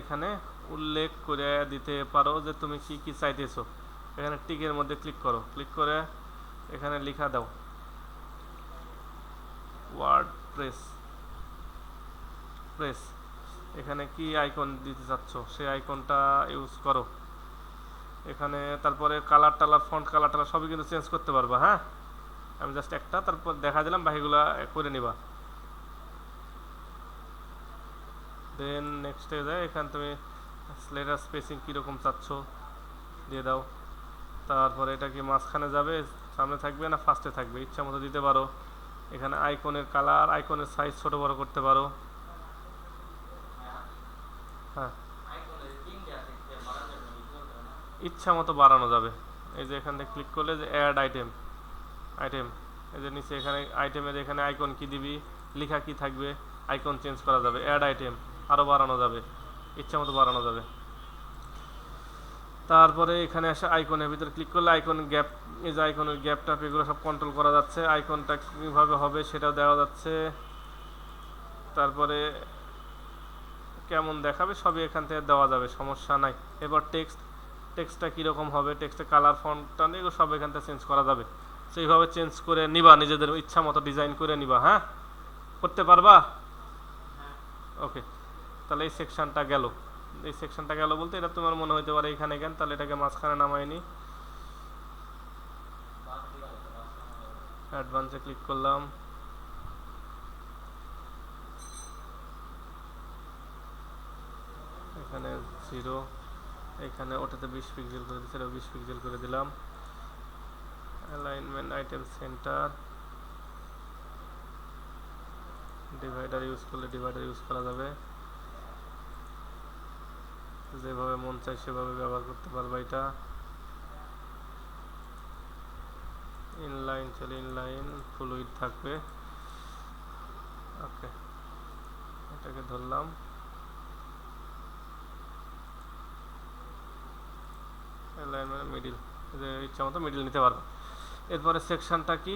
এখানে উল্লেখ করে দিতে পারো যে তুমি কি কি চাইতেছো। এখানে টিকের মধ্যে ক্লিক করো, ক্লিক করে এখানে লিখা দাও ওয়ার্ডপ্রেস, প্রেস, এখানে কি আইকন দিতে চাচ্ছ সেই আইকনটা ইউজ করো এখানে। তারপরে কালার টালার, ফন্ট কালার টালার সবই কিন্তু চেঞ্জ করতে পারবা। হ্যাঁ, আমি জাস্ট একটা তারপর দেখা দিলাম, বাকিগুলা করে নিবা। দেন নেক্সটে যায়, এখানে তুমি লেটার স্পেসিং কীরকম চাচ্ছ দিয়ে দাও। তারপরে এটা কি মাঝখানে যাবে, সামনে থাকবে না ফার্স্টে থাকবে, ইচ্ছা মতো দিতে পারো। এখানে আইকনের কালার, আইকনের সাইজ ছোট বড় করতে পারো। হ্যাঁ, ইচ্ছা মতো বাড়ানো যাবে। এই যে এখানে ক্লিক করলে যে অ্যাড আইটেম, আইটেম, এই যে নিচে এখানে আইটেমের এখানে আইকন কি দিবি, লেখা কি থাকবে, আইকন চেঞ্জ করা যাবে, অ্যাড আইটেম আরও বাড়ানো যাবে, ইচ্ছা মতো বাড়ানো যাবে। তারপরে এখানে এসে আইকনের ভিতরে ক্লিক করলে আইকন গ্যাপ, এই যে আইকনের গ্যাপটা এগুলো সব কন্ট্রোল করা যাচ্ছে, আইকনটা কীভাবে হবে সেটাও দেওয়া যাচ্ছে। তারপরে কেমন দেখাবে সবই এখান থেকে দেওয়া যাবে, সমস্যা নাই। এবার টেক্সটটা কীরকম হবে, টেক্সটের কালার ফন্টটা এগুলো সব এখান থেকে চেঞ্জ করা যাবে। সেইভাবে চেঞ্জ করে নিবা, নিজেদের ইচ্ছা মতো ডিজাইন করে নিবা। হ্যাঁ, করতে পারবা? ওকে, তাহলে এই সেকশনটা গেল। এই সেকশনটা গেল বলতে এটা তোমার মনে হইতে পারে এখানে কেন, তাহলে এটাকে মাঝখানে নামাই নি। অ্যাডভান্সে ক্লিক করলাম, এখানে 0, এখানে ওটাতে 20 পিক্সেল করে দিচ্ছি, 20 পিক্সেল করে দিলাম। Alignment, item centre, divider use করলে ডিভাইডার ইউজ করা যাবে, যেভাবে মন চাই সেভাবে ব্যবহার করতে পারবে এটা। ইনলাইন চলে, ইনলাইন ফুল উইডথ থাকবে। ওকে, এটাকে ধরলাম, অ্যালাইনমেন্ট মিডিল, যে ইচ্ছা মতো মিডিল নিতে পারবো। এরপরে সেকশনটা কি,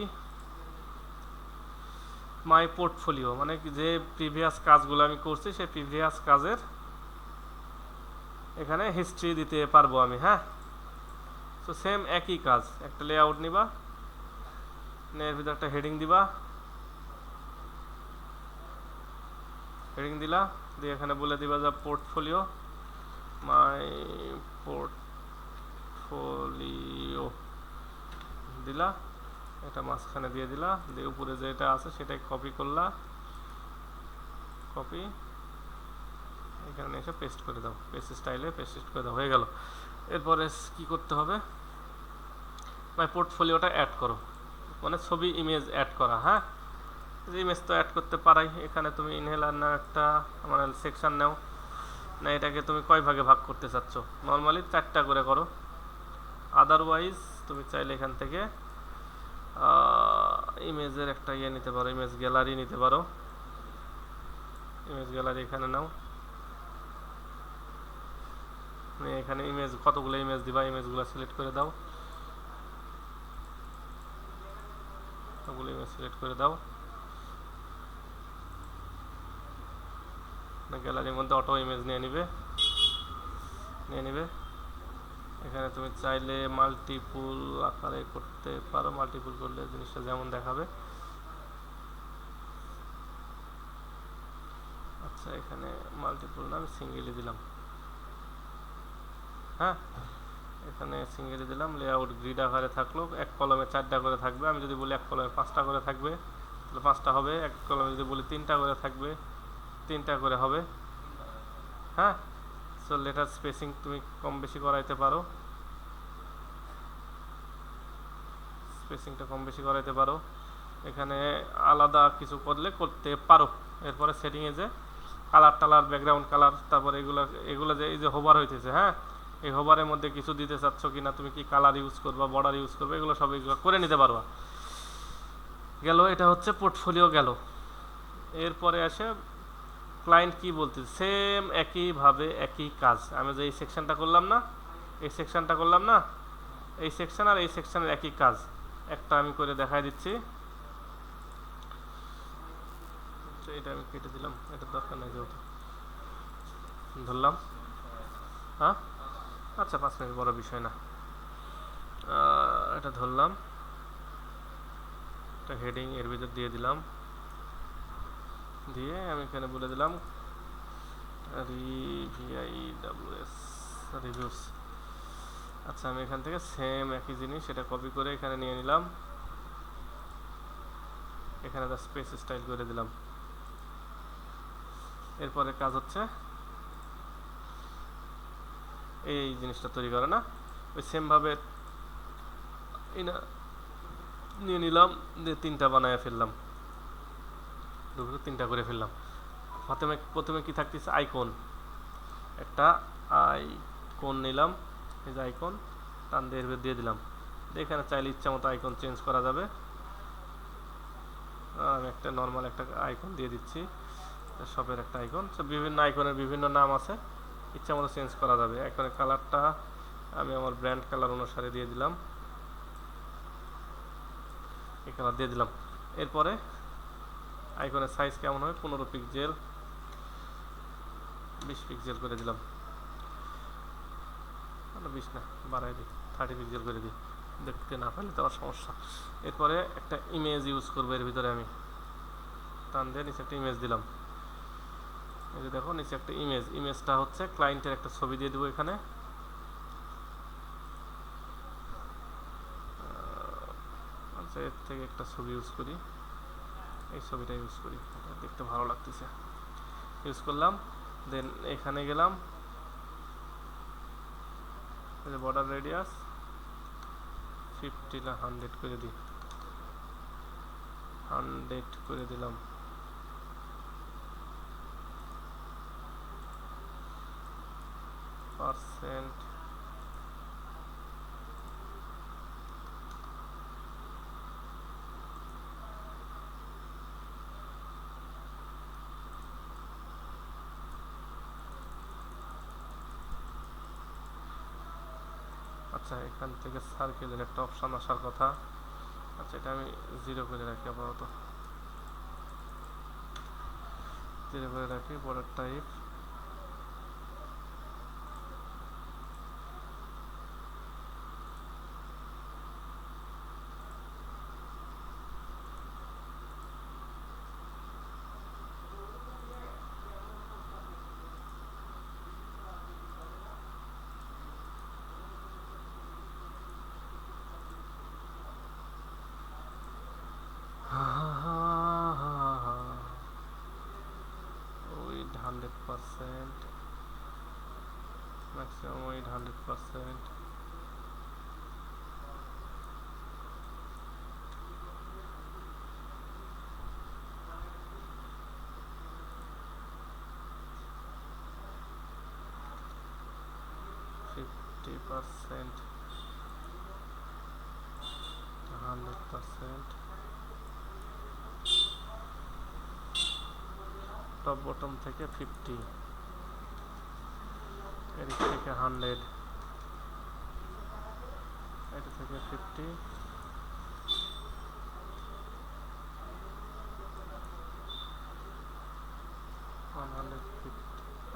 মাই পোর্টফোলিও, মানে যে প্রিভিয়াস কাজগুলো আমি করছি সেই প্রিভিয়াস কাজের এখানে হিস্ট্রি দিতে পারবো আমি। হ্যাঁ, তো সেম একই কাজ, একটা লেআউট নিবা, এর ভিতরে একটা হেডিং দিবা, হেডিং দিলা, দিয়ে এখানে বলে দিবা যে পোর্টফোলিও, মাই পোর্টফোলিও দিলা, এটা মাঝখানে দিয়ে দিলা, দিয়ে উপরে যেটা আছে সেটাই কপি করলা, কপি এখানে এসে পেস্ট করে দাও, পেস্ট স্টাইলে পেস্ট করে দাও, হয়ে গেল। এরপরে কি করতে হবে, মাই পোর্টফোলিওটা অ্যাড করো, মানে ছবি ইমেজ অ্যাড করা। হ্যাঁ, ইমেজ তো অ্যাড করতে পারাই, এখানে তুমি ইনহেলার না একটা মানে সেকশন নাও, না এটাকে তুমি কয় ভাগে ভাগ করতে চাচ্ছ, নর্মালি 4টা করে করো, আদারওয়াইজ তুমি চাইলে এখান থেকে ইমেজের একটা ইয়ে নিতে পারো, ইমেজ গ্যালারি নিতে পারো, ইমেজ গ্যালারি এখানে নাও, এখানে ইমেজ কতগুলো ইমেজ দিবা, ইমেজগুলো সিলেক্ট করে দাও, কতগুলো ইমেজ সিলেক্ট করে দাও, গ্যালারির মধ্যে অটো ইমেজ নিয়ে নিবে। এখানে তুমি চাইলে মাল্টিপুল আকারে করতে পারো, মাল্টিপুল করলে জিনিসটা যেমন দেখাবে। আচ্ছা, এখানে মাল্টিপুল না, আমি সিঙ্গেলই দিলাম। হ্যাঁ, এখানে সিঙ্গেলই দিলাম, লেআউট গ্রিড আকারে থাকলো, এক কলমে 4টা করে থাকবে। আমি যদি বলি এক কলমে 5টা করে থাকবে তাহলে 5টা হবে, এক কলমে যদি বলি 3টা করে থাকবে 3টা করে হবে। হ্যাঁ, সো লেটার স্পেসিং তুমি কম বেশি করাইতে পারো, স্পেসিংটা কম বেশি করাইতে পারো, এখানে আলাদা কিছু করতে পারো। এরপরে সেটিংয়ে যে কালার টালার, ব্যাকগ্রাউন্ড কালার, তারপরে এগুলো যে এই যে হোভার হইতেছে, হ্যাঁ, এই হোভারের মধ্যে কিছু দিতে চাচ্ছ কিনা, তুমি কি কালার ইউজ করবা, বর্ডার ইউজ করবে, এগুলো সব এগুলো করে নিতে পারবা। গেল, এটা হচ্ছে পোর্টফোলিও গেল। এরপরে আসে ক্লায়েন্ট কি বলতে, সেম একইভাবে একই কাজ, আমি যে এই সেকশনটা করলাম না, এই সেকশনটা করলাম না, এই সেকশন আর এই সেকশনের একই কাজ, একটা আমি করে দেখাই দিচ্ছি। এটা আমি কেটে দিলাম, এটা দরকার নেই যেহেতু, ধরলাম। হ্যাঁ, আচ্ছা 5 মিনিট বড় বিষয় না, এটা ধরলাম, একটা হেডিং এর ভিতর দিয়ে দিলাম, দিয়ে আমি এখানে বলে দিলাম রিভিউস। আচ্ছা, আমি এখান থেকে সেম একই জিনিস সেটা কপি করে এখানে নিয়ে নিলাম, এখানে একটা স্পেস স্টাইল করে দিলাম। এরপরে কাজ হচ্ছে এই জিনিসটা তৈরি করে না, ওই সেমভাবে নিয়ে নিলাম, দিয়ে 3টা বানায় ফেললাম, 3টা করে ফেললাম। প্রথমে কি থাকতেছে, আইকন, একটা আইকন নিলাম, এই যে আইকন টান দিয়ে দিলাম, এখানে চাইলে ইচ্ছা মতো আইকন চেঞ্জ করা যাবে। আমি একটা নর্মাল একটা আইকন দিয়ে দিচ্ছি, শপের একটা আইকন, সব বিভিন্ন আইকনের বিভিন্ন নাম আছে, ইচ্ছা মতো চেঞ্জ করা যাবে। আইকনের কালারটা আমি আমার ব্র্যান্ড কালার অনুসারে দিয়ে দিলাম, এই কালার দিয়ে দিলাম। এরপরে আইকনের সাইজ কেমন হবে, 15 পিক্সেল, 20 পিক্সেল করে দিলাম, 20 না বাড়াই দিই, 30 পিক্সেল করে দিই, দেখতে না পারলে তো আবার সমস্যা। এরপরে একটা ইমেজ ইউজ করবো এর ভিতরে, আমি টান দিয়ে নিচে একটা ইমেজ দিলাম। এই যে দেখো নিচে একটা ইমেজটা হচ্ছে ক্লায়েন্টের একটা ছবি দিয়ে দেবো এখানে। আচ্ছা, এর থেকে একটা ছবি ইউজ করি, এই ছবিটা ইউজ করি, দেখতে ভালো লাগতেছে, ইউজ করলাম। দেন এখানে গেলাম, এই যে বর্ডার রেডিয়াস 50 না 100 করে দিই, 100 করে দিলাম। পার্সেন্ট আচ্ছা, এখান থেকে সার্কেলের একটা অপশান আসার কথা। আচ্ছা, এটা আমি 0 করে রাখি, আপাতত 0 করে রাখি। Border type with 100%, maximum with 100%। Fifty percent, 100%। Top bottom থেকে 50, এদিক থেকে 100, এটা থেকে 50, 150।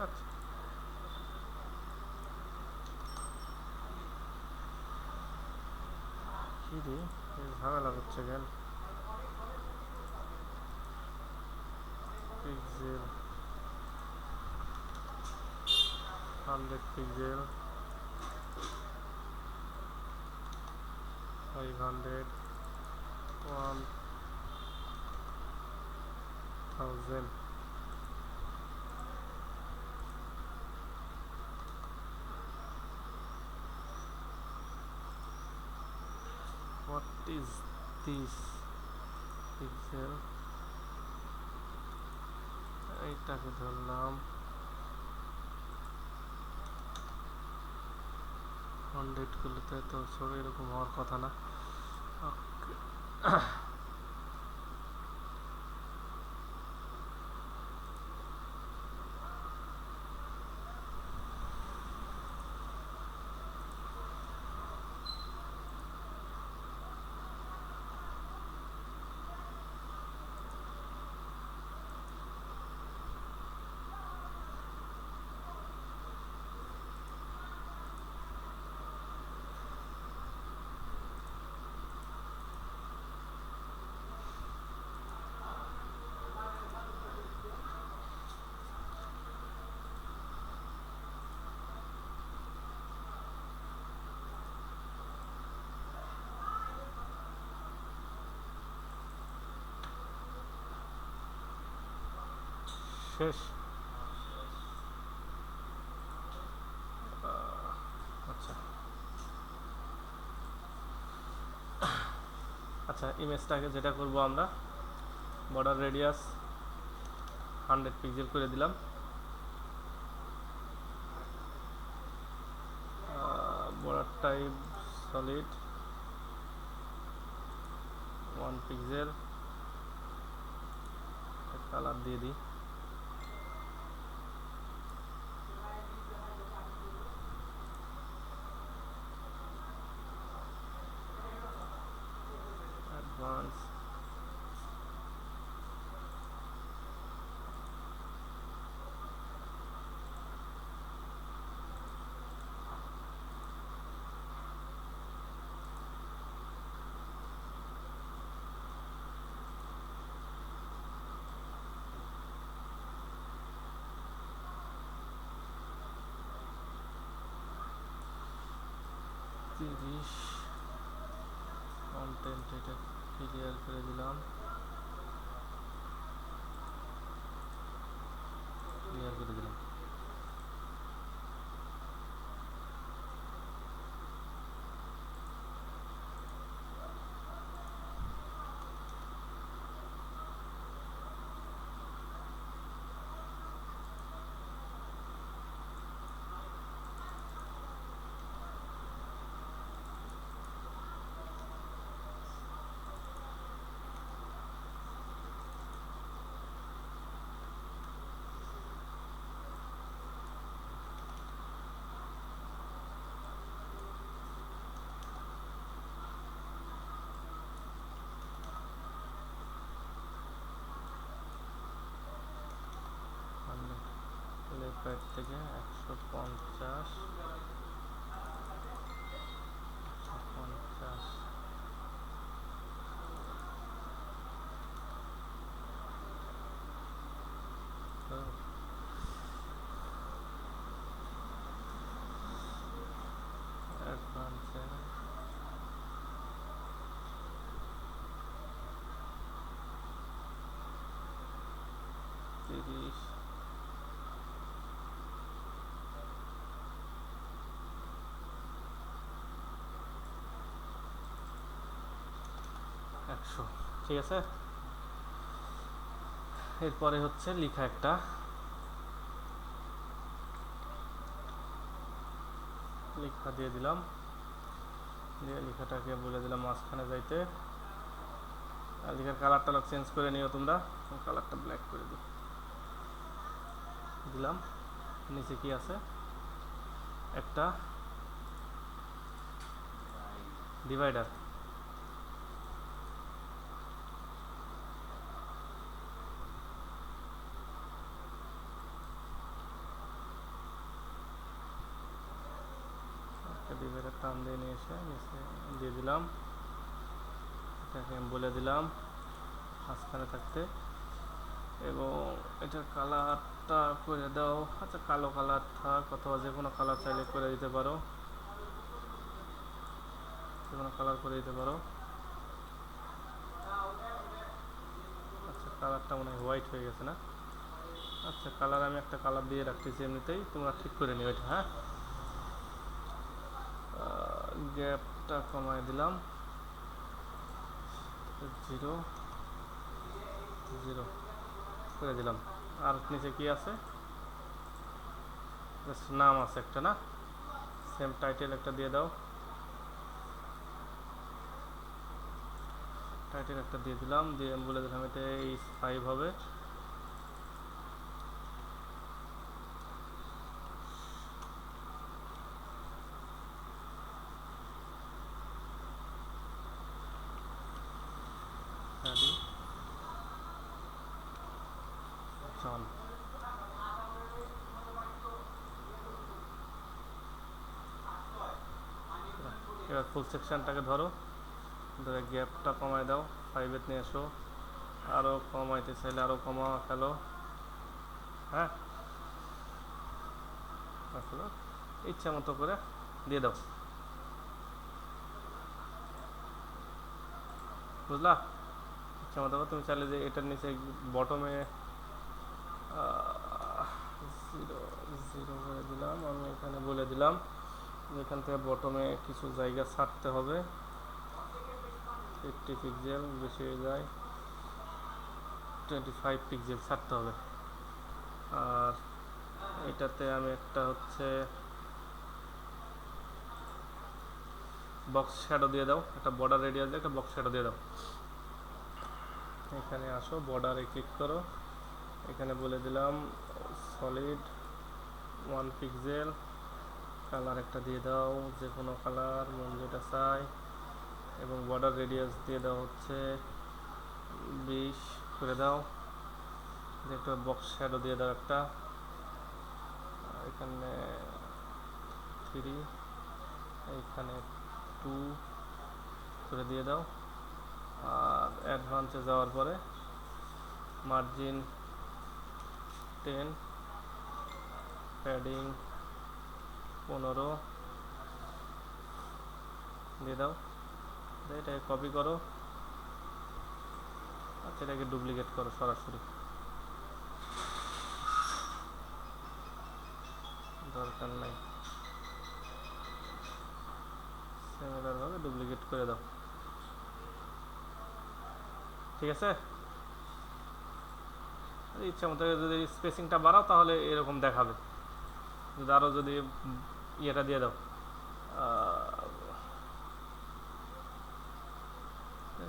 আচ্ছা, কি রে ঝামেলা হচ্ছে কেন? Pixel 100 pixel, 500, 1000। What is this pixel? এইটাকে ধরলাম 100 করলে তো সব এরকম হওয়ার কথা না। ওকে, শেষ। আচ্ছা আচ্ছা, ইমেজটাকে যেটা করব আমরা, বর্ডার রেডিয়াস 100 পিক্সেল করে দিলাম, border type solid 1 pixel, colour দিয়ে দিই, অ্যাডভান্স, 30 কন্টেন্ট এটা ক্লিয়ার করে দিলাম, ক্লিয়ার করে দিলাম। লেফট রাইট থেকে 150 150 অ্যাডভান্সে 30 100। ঠিক আছে, এরপরে হচ্ছে লেখা একটা লেখা দিয়ে দিলাম, দিয়ে লেখাটাকে বলে দিলাম মাঝখানে যাইতে। আর লেখার কালারটা চেঞ্জ করে নিও তোমরা, কালারটা ব্ল্যাক করে দিলাম। নিচে কি আছে, একটা ডিভাইডার, ডিভাইডার টান দিয়ে নিয়ে এসে নিচে দিয়ে দিলাম। এটাকে আমি বলে দিলাম মাঝখানে থাকতে, এবং এটার কালারটা করে দাও, আচ্ছা কালো কালার থাক, অথবা যে কোনো কালার চাইলে করে দিতে পারো, যে কোনো কালার করে দিতে পারো। আচ্ছা কালারটা মনে হয় হোয়াইট হয়ে গেছে না? আচ্ছা কালার আমি একটা কালার দিয়ে রাখতেছি এমনিতেই, তোমরা ঠিক করে নিও এটা। হ্যাঁ, গ্যাপটা কমায় দিলাম 0 0 করে দিলাম। আর নিচে কি আছে, নাম আছে একটা না, সেম টাইটেল একটা দিয়ে দাও, টাইটেল একটা দিয়ে দিলাম, দিয়ে বলে দিলাম এটা H5 হবে। চল এবার ফুল সেকশনটাকে ধরো, ধরে গ্যাপটা কমায় দাও, 5 নিয়ে এসো, আরও কমাইতে চাইলে আরও কমা ফেলো। হ্যাঁ, আসলে ইচ্ছা মতো করে দিয়ে দাও, বুঝলা? ইচ্ছা মতো তুমি চাইলে যে এটার নিচে বটমে 0 0 করে দিলাম। আমি এখানে বলে দিলাম এখান থেকে বটমে কিছু জায়গা ছাড়তে হবে, 50 পিক্সেল বেশি হয়ে যায়, 25 পিক্সেল ছাড়তে হবে। আর এটাতে আমি একটা হচ্ছে বক্স শ্যাডো দিয়ে দাও, একটা বর্ডার রেডিয়াস দিয়ে একটা বক্স শ্যাডো দিয়ে দাও। এখানে আসো, বর্ডারে ক্লিক করো, এখানে বলে দিলাম সলিড 1 পিক্সেল, কালার একটা দিয়ে দাও, যে কোনো কালার মন যেটা চাই, এবং বর্ডার রেডিয়াস দিয়ে দাও হচ্ছে 20 করে দাও। একটা বক্স শ্যাডো দিয়ে দাও একটা, এখানে 3, এইখানে 2 করে দিয়ে দাও। আর অ্যাডভান্সে যাওয়ার পরে মার্জিন 10, প্যাডিং 15, দিয়ে দাও, এটাকে কপি করো, আচ্ছা এটাকে ডুপ্লিকেট করো সরাসরি, দরকার নাই, সিমিলারভাবে ডুপ্লিকেট করে দাও। ঠিক আছে, ইচ্ছা মতো যদি স্পেসিংটা বাড়াও তাহলে এরকম দেখাবে, যদি আরও যদি ইয়েটা দিয়ে দাও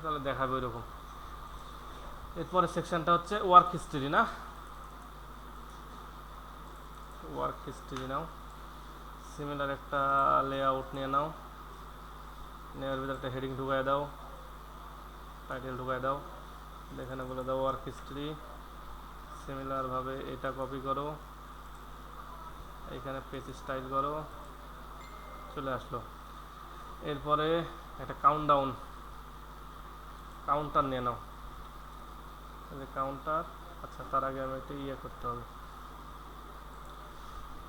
তাহলে দেখাবে ওইরকম। এরপরে সেকশনটা হচ্ছে ওয়ার্ক হিস্ট্রি, না ওয়ার্ক হিস্ট্রি নাও, সিমিলার একটা লেআউট নিয়ে নাও, নেওয়ার ভিতরে একটা হেডিং ঢুকায় দাও, টাইটেল ঢুকায় দাও, এখানে বলে দাও ওয়ার্ক হিস্ট্রি, সিমিলারভাবে এটা কপি করো, এখানে পেজ স্টাইল করো, চলে আসলো। এরপরে একটা কাউন্টার নিয়ে নাও, কাউন্টার, আচ্ছা তার আগে আমি একটা ইয়ে করতে হবে,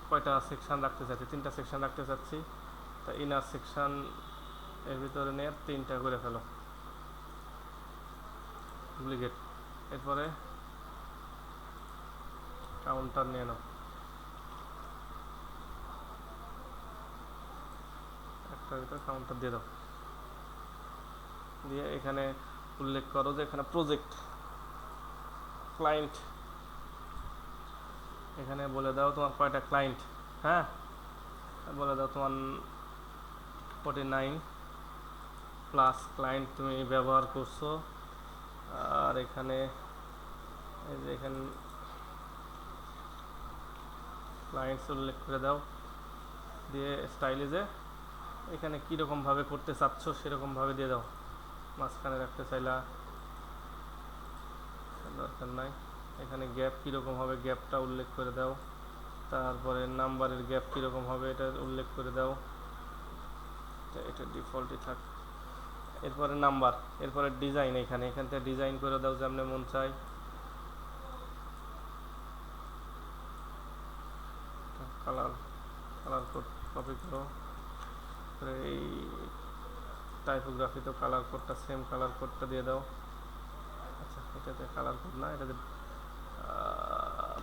কয়টা সেকশন রাখতে চাচ্ছি, 3টা সেকশন রাখতে চাচ্ছি, তা ইনার সেকশন এর ভিতরে নিয়ে 3টা করে ফেলো, ডুপ্লিকেট। এরপরে কাউন্টার নিয়ে নাও, একটার ভিতরে কাউন্টার দিয়ে দাও, দিয়ে এখানে উল্লেখ করো যে এখানে প্রজেক্ট ক্লায়েন্ট, এখানে বলে দাও তোমার কয়টা ক্লায়েন্ট, হ্যাঁ বলে দাও তোমার 49 প্লাস ক্লায়েন্ট তুমি ব্যবহার করছো, আর এখানে এই যে এখানে ক্লায়েন্টস উল্লেখ করে দাও, দিয়ে স্টাইলিজে এখানে কীরকমভাবে করতে চাচ্ছ সেরকমভাবে দিয়ে দাও, মাঝখানে রাখতে চাইলা দরকার নাই, এখানে গ্যাপ কীরকম হবে গ্যাপটা উল্লেখ করে দাও, তারপরে নাম্বারের গ্যাপ কীরকম হবে এটা উল্লেখ করে দাও, এটা ডিফল্টই থাক। এরপরে নাম্বার, এরপরে ডিজাইন, এখান থেকে ডিজাইন করে দাও যেমন মন চাই, কালার কোড কপি করো, এই টাইপোগ্রাফি তো কালার কোডটা সেম কালার কোডটা দিয়ে দাও, আচ্ছা এটাতে কালার কোড না, এটাতে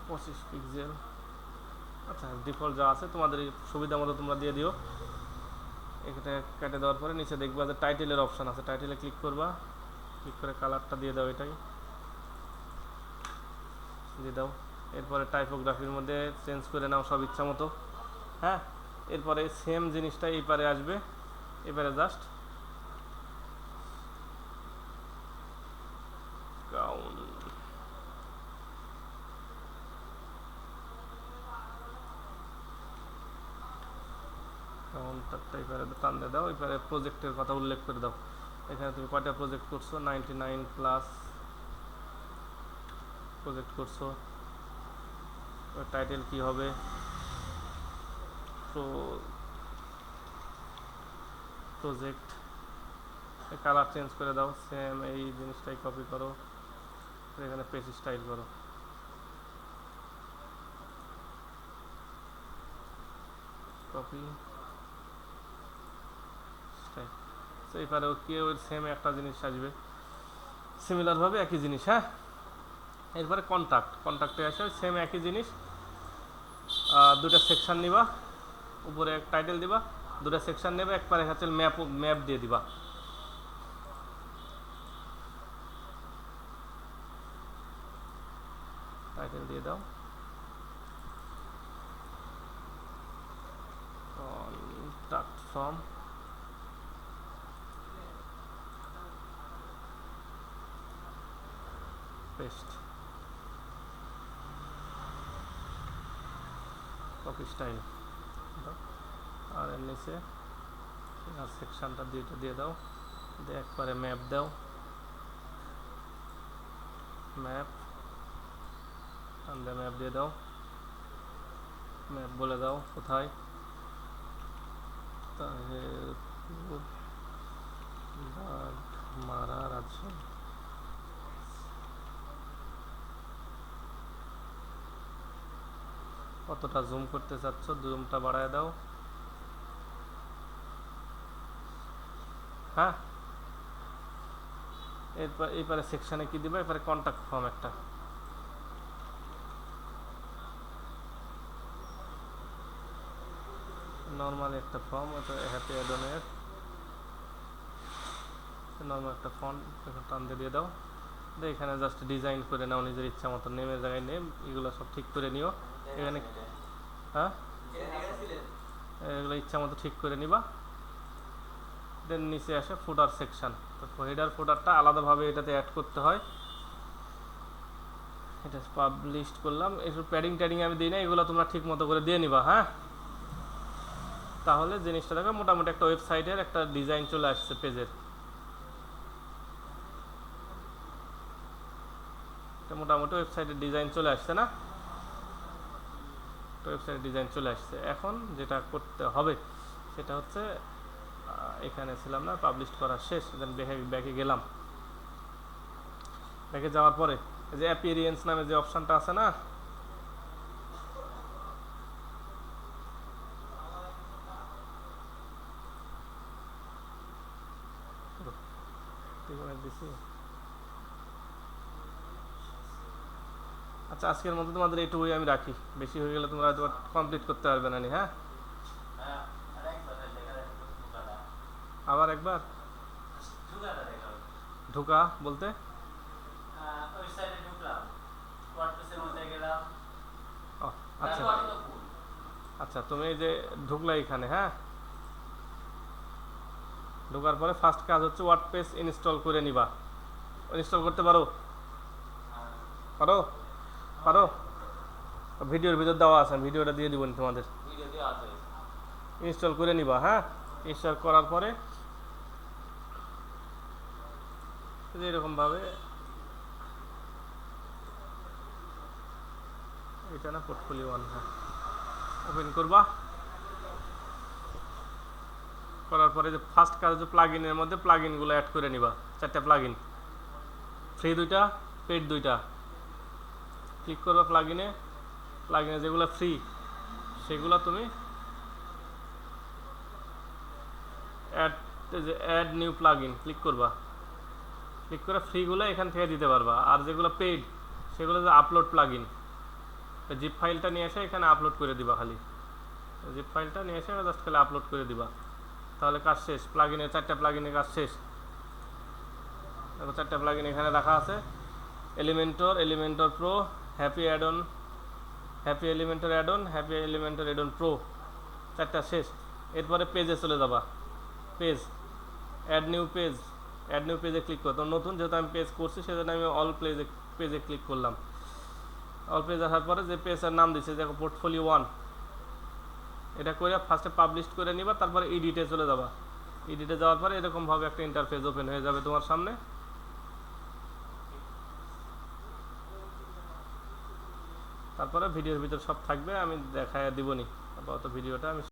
25 পিক্সেল, আচ্ছা ডিফল্ট যা আছে তোমাদের সুবিধা মতো তোমরা দিয়ে দিও। এটা কেটে দেওয়ার পরে নিচে দেখবা যে টাইটেলের অপশান আছে, টাইটেলে ক্লিক করবা, ক্লিক করে কালারটা দিয়ে দাও, এটাই দিয়ে দাও। এরপরে টাইপোগ্রাফির মধ্যে চেঞ্জ করে নাও সব ইচ্ছা মতো, হ্যাঁ। এরপরে সেম জিনিসটা এই পারে আসবে, এবারে জাস্ট কাউন্টারটা এবারে টান দিয়ে দাও, এবারে প্রজেক্টের কথা উল্লেখ করে দাও, এখানে তুমি কয়টা প্রজেক্ট করছো, 99 প্লাস প্রজেক্ট করছো, টাইটেল কি হবে, প্রজেক্ট, কালার চেঞ্জ করে দাও, সেম এই জিনিসটাই কপি করো, এখানে পেজ স্টাইল করো, কপি স্টাইল, এইবারেও কেউ সেম একটা জিনিস আসবে, সিমিলারভাবে একই জিনিস, হ্যাঁ। এরপরে কন্ট্যাক্টে আসে সেম একই জিনিস, দুটা সেকশন নিবা, উপরে এক টাইটেল দিবা, দুটা সেকশন নেবে, একবারে হচ্ছে ম্যাপ দিয়ে দিবা, টাইটেল দিয়ে দাও, contact form, paste, copy style, আর এর নিচে সেকশনটা দিয়ে দাও, দিয়ে একবারে ম্যাপ দাও, ম্যাপ ম্যাপ দিয়ে দাও, ম্যাপ বলে দাও কোথায়, মারা রাজ্য, কতটা জুম করতে চাচ্ছ জুমটা বাড়ায় দাও, হ্যাঁ, এরপর এবারে সেকশনে কি দিবা, এবারে কন্ট্যাক্ট ফর্ম একটা, নর্মাল একটা ফর্ম, ওটা হ্যাপি অ্যাডনের নর্মাল একটা ফন্ট টান দিয়ে দাও। এখানে জাস্ট ডিজাইন করে নাও নিজের ইচ্ছা মতো, নেমের জায়গায় নেম, এগুলো সব ঠিক করে নিও এখানে। হ্যাঁ, এগুলো ইচ্ছা মতো ঠিক করে নিবা। দেন নিচে আসে ফুটার সেকশন, তো হেডার ফুটারটা আলাদাভাবে এটাতে অ্যাড করতে হয়। এটা পাবলিশ করলাম, একটু প্যাডিং ট্যাডিং আমি দিই না, এগুলো তোমরা ঠিক মতো করে দিয়ে নিবা। হ্যাঁ, তাহলে জিনিসটা দেখো মোটামুটি একটা ওয়েবসাইটের একটা ডিজাইন চলে আসছে পেজের, মোটামুটি ওয়েবসাইটের ডিজাইন চলে আসছে না, ওয়েবসাইটের ডিজাইন চলে আসছে। এখন যেটা করতে হবে সেটা হচ্ছে, এখানে ছিলাম না, পাবলিশ করা শেষ, দেন ব্যাকে গেলাম। ব্যাকে যাওয়ার পরে এই যে অ্যাপিয়ারেন্স নামে যে অপশনটা আছে না, আচ্ছা আজকের মতো তোমাদের এইটুকুই আমি রাখি, বেশি হয়ে গেলে তোমরা কমপ্লিট করতে পারবে না। হ্যাঁ, আবার একবার ঢুকা বলতে আচ্ছা আচ্ছা, তুমি এই যে ঢুকলা এখানে, হ্যাঁ, ঢোকার পরে ফার্স্ট কাজ হচ্ছে ওয়ার্ডপ্রেস ইনস্টল করে নিবা। ইনস্টল করতে পারো? পারো পারো ভিডিওর ভিতর দেওয়া আছে, ভিডিওটা দিয়ে দিব তোমাদের। ইনস্টল করে নিবা। হ্যাঁ, ইনস্টল করার পরে এরকমভাবে, এটা না পোর্টফোলিও ওয়ান, হ্যাঁ, ওপেন করবা। করার পরে যে ফার্স্ট কাজ হচ্ছে প্লাগইনের মধ্যে প্লাগইনগুলো অ্যাড করে নিবা। 4টা প্লাগইন, ফ্রি 2টা, পেড 2টা। ক্লিক করবা প্লাগইনে, প্লাগইনে যেগুলো ফ্রি সেগুলো তুমি অ্যাড নিউ প্লাগইন ক্লিক করবা। ক্লিক করে ফ্রিগুলো এখান থেকে দিতে পারবা, আর যেগুলো পেইড সেগুলো যে আপলোড প্লাগইন, জিপ ফাইলটা নিয়ে এসে এখানে আপলোড করে দিবা। খালি জিপ ফাইলটা নিয়ে এসে জাস্ট খালি আপলোড করে দিবা, তাহলে কাজ শেষ। প্লাগইনের 4টা প্লাগইনের কাজ শেষ। দেখো 4টা প্লাগইন এখানে রাখা আছে, Elementor pro, happy add-on, happy Elementor add-on, happy Elementor add-on pro, 4টা শেষ। এরপরে পেজে চলে যাবা, পেজ, অ্যাড নিউ পেজে ক্লিক করো। তো নতুন যেহেতু আমি পেজ করছি সেজন্য আমি অল পেজে ক্লিক করলাম। অল পেজ আসার পরে যে পেজের নাম দিচ্ছে দেখো পোর্টফোলিও 1, এটা করে ফার্স্টে পাবলিশ করে নিবা, তারপরে এডিটে চলে যাবা। এডিটে যাওয়ার পরে এরকমভাবে একটা ইন্টারফেস ওপেন হয়ে যাবে তোমার সামনে। তারপরে ভিডিওর ভিতর সব থাকবে, আমি দেখায় দিবনি, আপাতত ভিডিওটা আমি